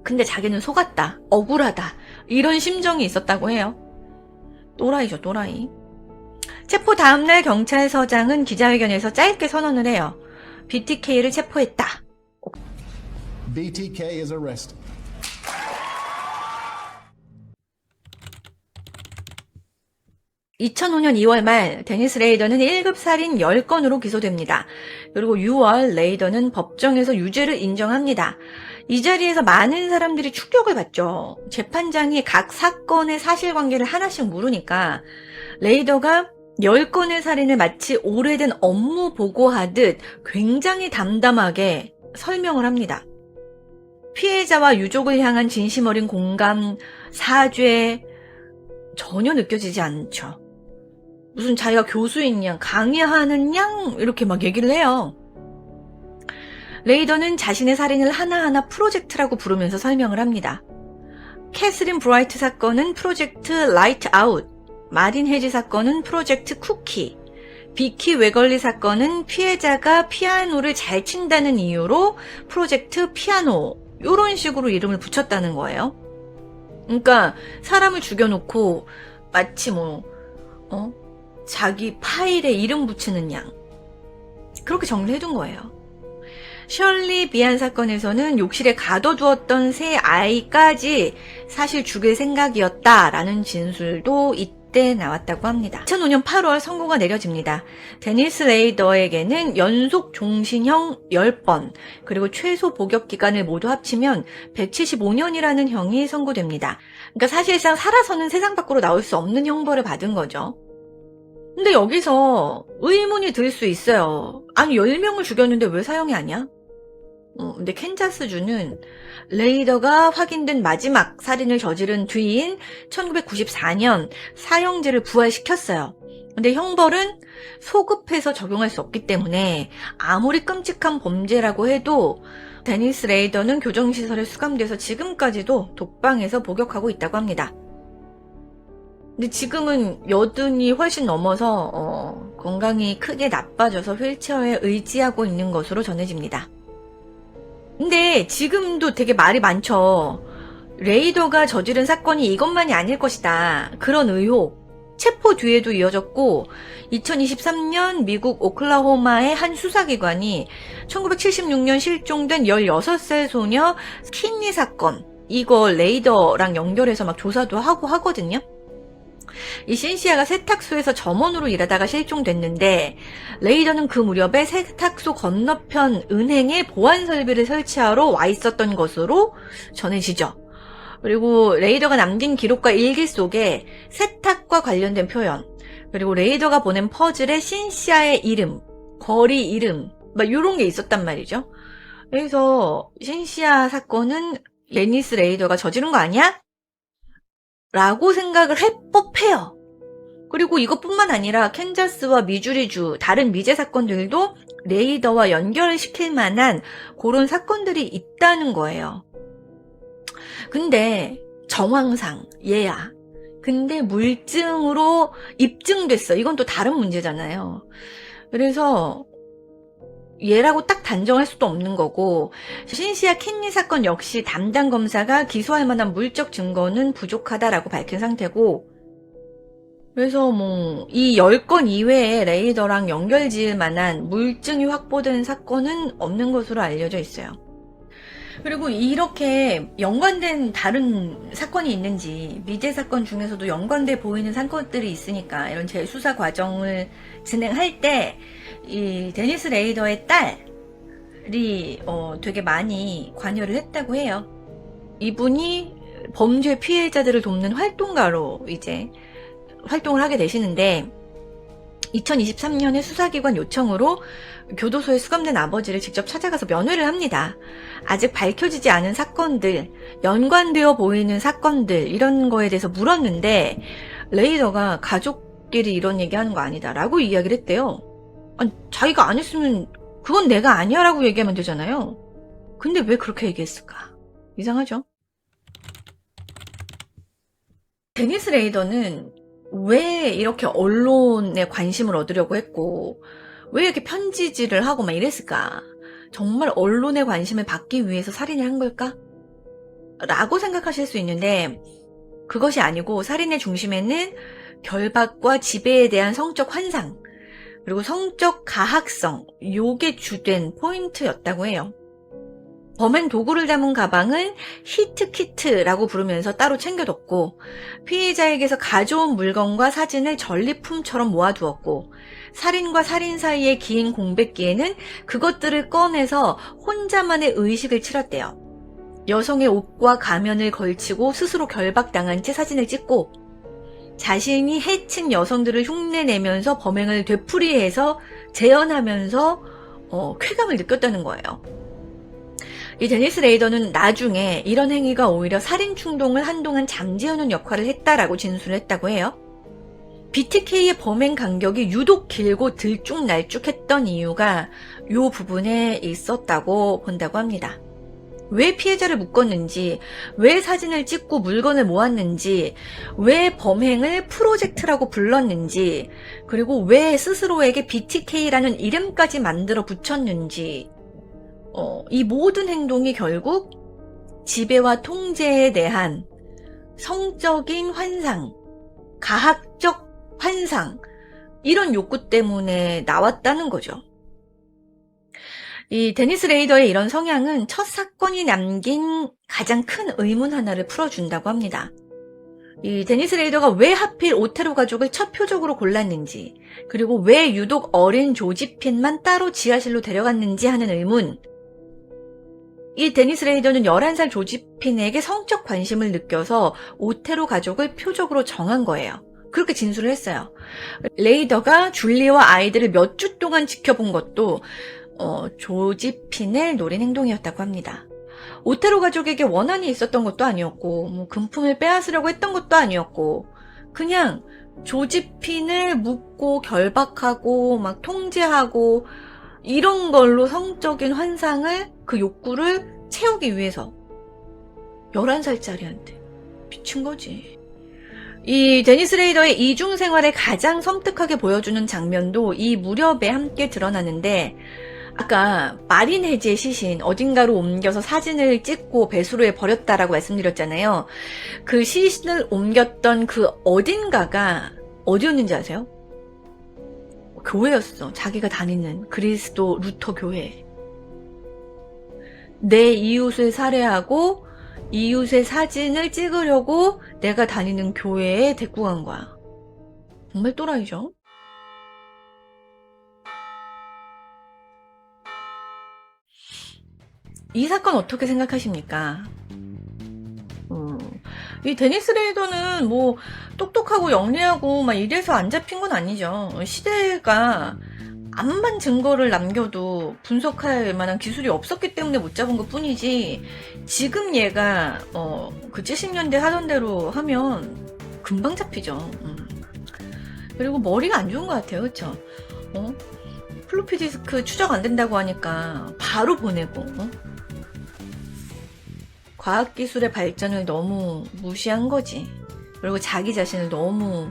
근데 자기는 속았다. 억울하다. 이런 심정이 있었다고 해요. 또라이죠, 또라이. 체포 다음날 경찰서장은 기자회견에서 짧게 선언을 해요. BTK를 체포했다. BTK is arrested. (2005년 2월) 말 데니스 레이더는 1급 살인 10건으로 기소됩니다. 그리고 6월 레이더는 법정에서 유죄를 인정합니다. 이 자리에서 많은 사람들이 충격을 받죠. 재판장이 각 사건의 사실관계를 하나씩 물으니까 레이더가 10건의 살인을 마치 오래된 업무 보고하듯 굉장히 담담하게 설명을 합니다. 피해자와 유족을 향한 진심 어린 공감, 사죄 전혀 느껴지지 않죠. 무슨 자기가 교수인 양, 강의하는 양 이렇게 막 얘기를 해요. 레이더는 자신의 살인을 하나하나 프로젝트라고 부르면서 설명을 합니다. 캐스린 브라이트 사건은 프로젝트 라이트 아웃, 마린 헤지 사건은 프로젝트 쿠키, 비키 웨걸리 사건은 피해자가 피아노를 잘 친다는 이유로 프로젝트 피아노, 이런 식으로 이름을 붙였다는 거예요. 그러니까 사람을 죽여놓고 마치 자기 파일에 이름 붙이는 양, 그렇게 정리를 해둔 거예요. 셜리 비안 사건에서는 욕실에 가둬두었던 새 아이까지 사실 죽일 생각이었다라는 진술도 이때 나왔다고 합니다. 2005년 8월 선고가 내려집니다. 데니스 레이더에게는 연속 종신형 10번, 그리고 최소 복역 기간을 모두 합치면 175년이라는 형이 선고됩니다. 그러니까 사실상 살아서는 세상 밖으로 나올 수 없는 형벌을 받은 거죠. 근데 여기서 의문이 들 수 있어요. 아니 10명을 죽였는데 왜 사형이 아니야? 근데 캔자스주는 레이더가 확인된 마지막 살인을 저지른 뒤인 1994년 사형제를 부활시켰어요. 근데 형벌은 소급해서 적용할 수 없기 때문에 아무리 끔찍한 범죄라고 해도 데니스 레이더는 교정시설에 수감돼서 지금까지도 독방에서 복역하고 있다고 합니다. 근데 지금은 80이 훨씬 넘어서 건강이 크게 나빠져서 휠체어에 의지하고 있는 것으로 전해집니다. 근데 지금도 되게 말이 많죠. 레이더가 저지른 사건이 이것만이 아닐 것이다. 그런 의혹. 체포 뒤에도 이어졌고 2023년 미국 오클라호마의 한 수사기관이 1976년 실종된 16살 소녀 킨니 사건, 이거 레이더랑 연결해서 막 조사도 하고 하거든요. 이 신시아가 세탁소에서 점원으로 일하다가 실종됐는데 레이더는 그 무렵에 세탁소 건너편 은행에 보안 설비를 설치하러 와 있었던 것으로 전해지죠. 그리고 레이더가 남긴 기록과 일기 속에 세탁과 관련된 표현, 그리고 레이더가 보낸 퍼즐에 신시아의 이름, 거리 이름 막 이런 게 있었단 말이죠. 그래서 신시아 사건은 데니스 레이더가 저지른 거 아니야? 라고 생각을 할 법해요. 그리고 이것뿐만 아니라 캔자스와 미주리주 다른 미제 사건들도 레이더와 연결시킬 만한 그런 사건들이 있다는 거예요. 근데 정황상 얘야. 근데 물증으로 입증됐어. 이건 또 다른 문제잖아요. 그래서 얘라고 딱 단정할 수도 없는 거고, 신시아 킨니 사건 역시 담당 검사가 기소할 만한 물적 증거는 부족하다라고 밝힌 상태고, 그래서 이 10건 이외에 레이더랑 연결 지을 만한 물증이 확보된 사건은 없는 것으로 알려져 있어요. 그리고 이렇게 연관된 다른 사건이 있는지, 미제 사건 중에서도 연관돼 보이는 사건들이 있으니까 이런 재수사 과정을 진행할 때 이 데니스 레이더의 딸이 되게 많이 관여를 했다고 해요. 이분이 범죄 피해자들을 돕는 활동가로 이제 활동을 하게 되시는데 2023년에 수사기관 요청으로 교도소에 수감된 아버지를 직접 찾아가서 면회를 합니다. 아직 밝혀지지 않은 사건들, 연관되어 보이는 사건들 이런 거에 대해서 물었는데 레이더가 가족끼리 이런 얘기하는 거 아니다 라고 이야기를 했대요. 아니, 자기가 안 했으면 그건 내가 아니야 라고 얘기하면 되잖아요. 근데 왜 그렇게 얘기했을까? 이상하죠? 데니스 레이더는 왜 이렇게 언론에 관심을 얻으려고 했고 왜 이렇게 편지질을 하고 막 이랬을까? 정말 언론의 관심을 받기 위해서 살인을 한 걸까? 라고 생각하실 수 있는데 그것이 아니고 살인의 중심에는 결박과 지배에 대한 성적 환상 그리고 성적 가학성 요게 주된 포인트였다고 해요. 범행 도구를 담은 가방은 히트키트라고 부르면서 따로 챙겨뒀고 피해자에게서 가져온 물건과 사진을 전리품처럼 모아두었고 살인과 살인 사이의 긴 공백기에는 그것들을 꺼내서 혼자만의 의식을 치렀대요. 여성의 옷과 가면을 걸치고 스스로 결박당한 채 사진을 찍고 자신이 해친 여성들을 흉내내면서 범행을 되풀이해서 재현하면서 쾌감을 느꼈다는 거예요. 이 데니스 레이더는 나중에 이런 행위가 오히려 살인 충동을 한동안 잠재우는 역할을 했다라고 진술을 했다고 해요. BTK의 범행 간격이 유독 길고 들쭉날쭉했던 이유가 이 부분에 있었다고 본다고 합니다. 왜 피해자를 묶었는지, 왜 사진을 찍고 물건을 모았는지, 왜 범행을 프로젝트라고 불렀는지, 그리고 왜 스스로에게 BTK라는 이름까지 만들어 붙였는지, 이 모든 행동이 결국 지배와 통제에 대한 성적인 환상, 가학적 환상, 이런 욕구 때문에 나왔다는 거죠. 이 데니스 레이더의 이런 성향은 첫 사건이 남긴 가장 큰 의문 하나를 풀어준다고 합니다. 이 데니스 레이더가 왜 하필 오테로 가족을 첫 표적으로 골랐는지, 그리고 왜 유독 어린 조지핀만 따로 지하실로 데려갔는지 하는 의문. 이 데니스 레이더는 11살 조지핀에게 성적 관심을 느껴서 오테로 가족을 표적으로 정한 거예요. 그렇게 진술을 했어요. 레이더가 줄리와 아이들을 몇 주 동안 지켜본 것도 조지핀을 노린 행동이었다고 합니다. 오테로 가족에게 원한이 있었던 것도 아니었고 금품을 빼앗으려고 했던 것도 아니었고 그냥 조지핀을 묶고 결박하고 막 통제하고 이런 걸로 성적인 환상을 그 욕구를 채우기 위해서 11살짜리한테 미친 거지. 이 데니스 레이더의 이중 생활을 가장 섬뜩하게 보여주는 장면도 이 무렵에 함께 드러나는데 아까 마린 헤지의 시신 어딘가로 옮겨서 사진을 찍고 배수로에 버렸다라고 말씀드렸잖아요. 그 시신을 옮겼던 그 어딘가가 어디였는지 아세요? 교회였어. 자기가 다니는 그리스도 루터 교회. 내 이웃을 살해하고 이웃의 사진을 찍으려고 내가 다니는 교회에 데리고 간 거야. 정말 또라이죠? 이 사건 어떻게 생각하십니까? 이 데니스 레이더는 뭐 똑똑하고 영리하고 막 이래서 안 잡힌 건 아니죠. 시대가 암만 증거를 남겨도 분석할 만한 기술이 없었기 때문에 못 잡은 것 뿐이지 지금 얘가 그 70년대 하던 대로 하면 금방 잡히죠. 그리고 머리가 안 좋은 것 같아요. 그쵸? 플로피 디스크 추적 안 된다고 하니까 바로 보내고 과학기술의 발전을 너무 무시한 거지. 그리고 자기 자신을 너무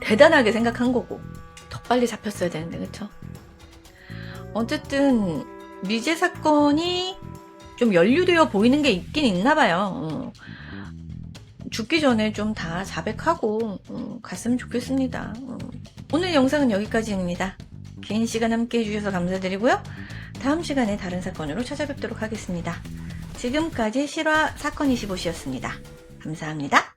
대단하게 생각한 거고 더 빨리 잡혔어야 되는데 그쵸? 어쨌든 미제 사건이 좀 연루되어 보이는 게 있긴 있나 봐요. 죽기 전에 좀 다 자백하고 갔으면 좋겠습니다. 오늘 영상은 여기까지입니다. 긴 시간 함께 해주셔서 감사드리고요. 다음 시간에 다른 사건으로 찾아뵙도록 하겠습니다. 지금까지 실화 사건 25시였습니다. 감사합니다.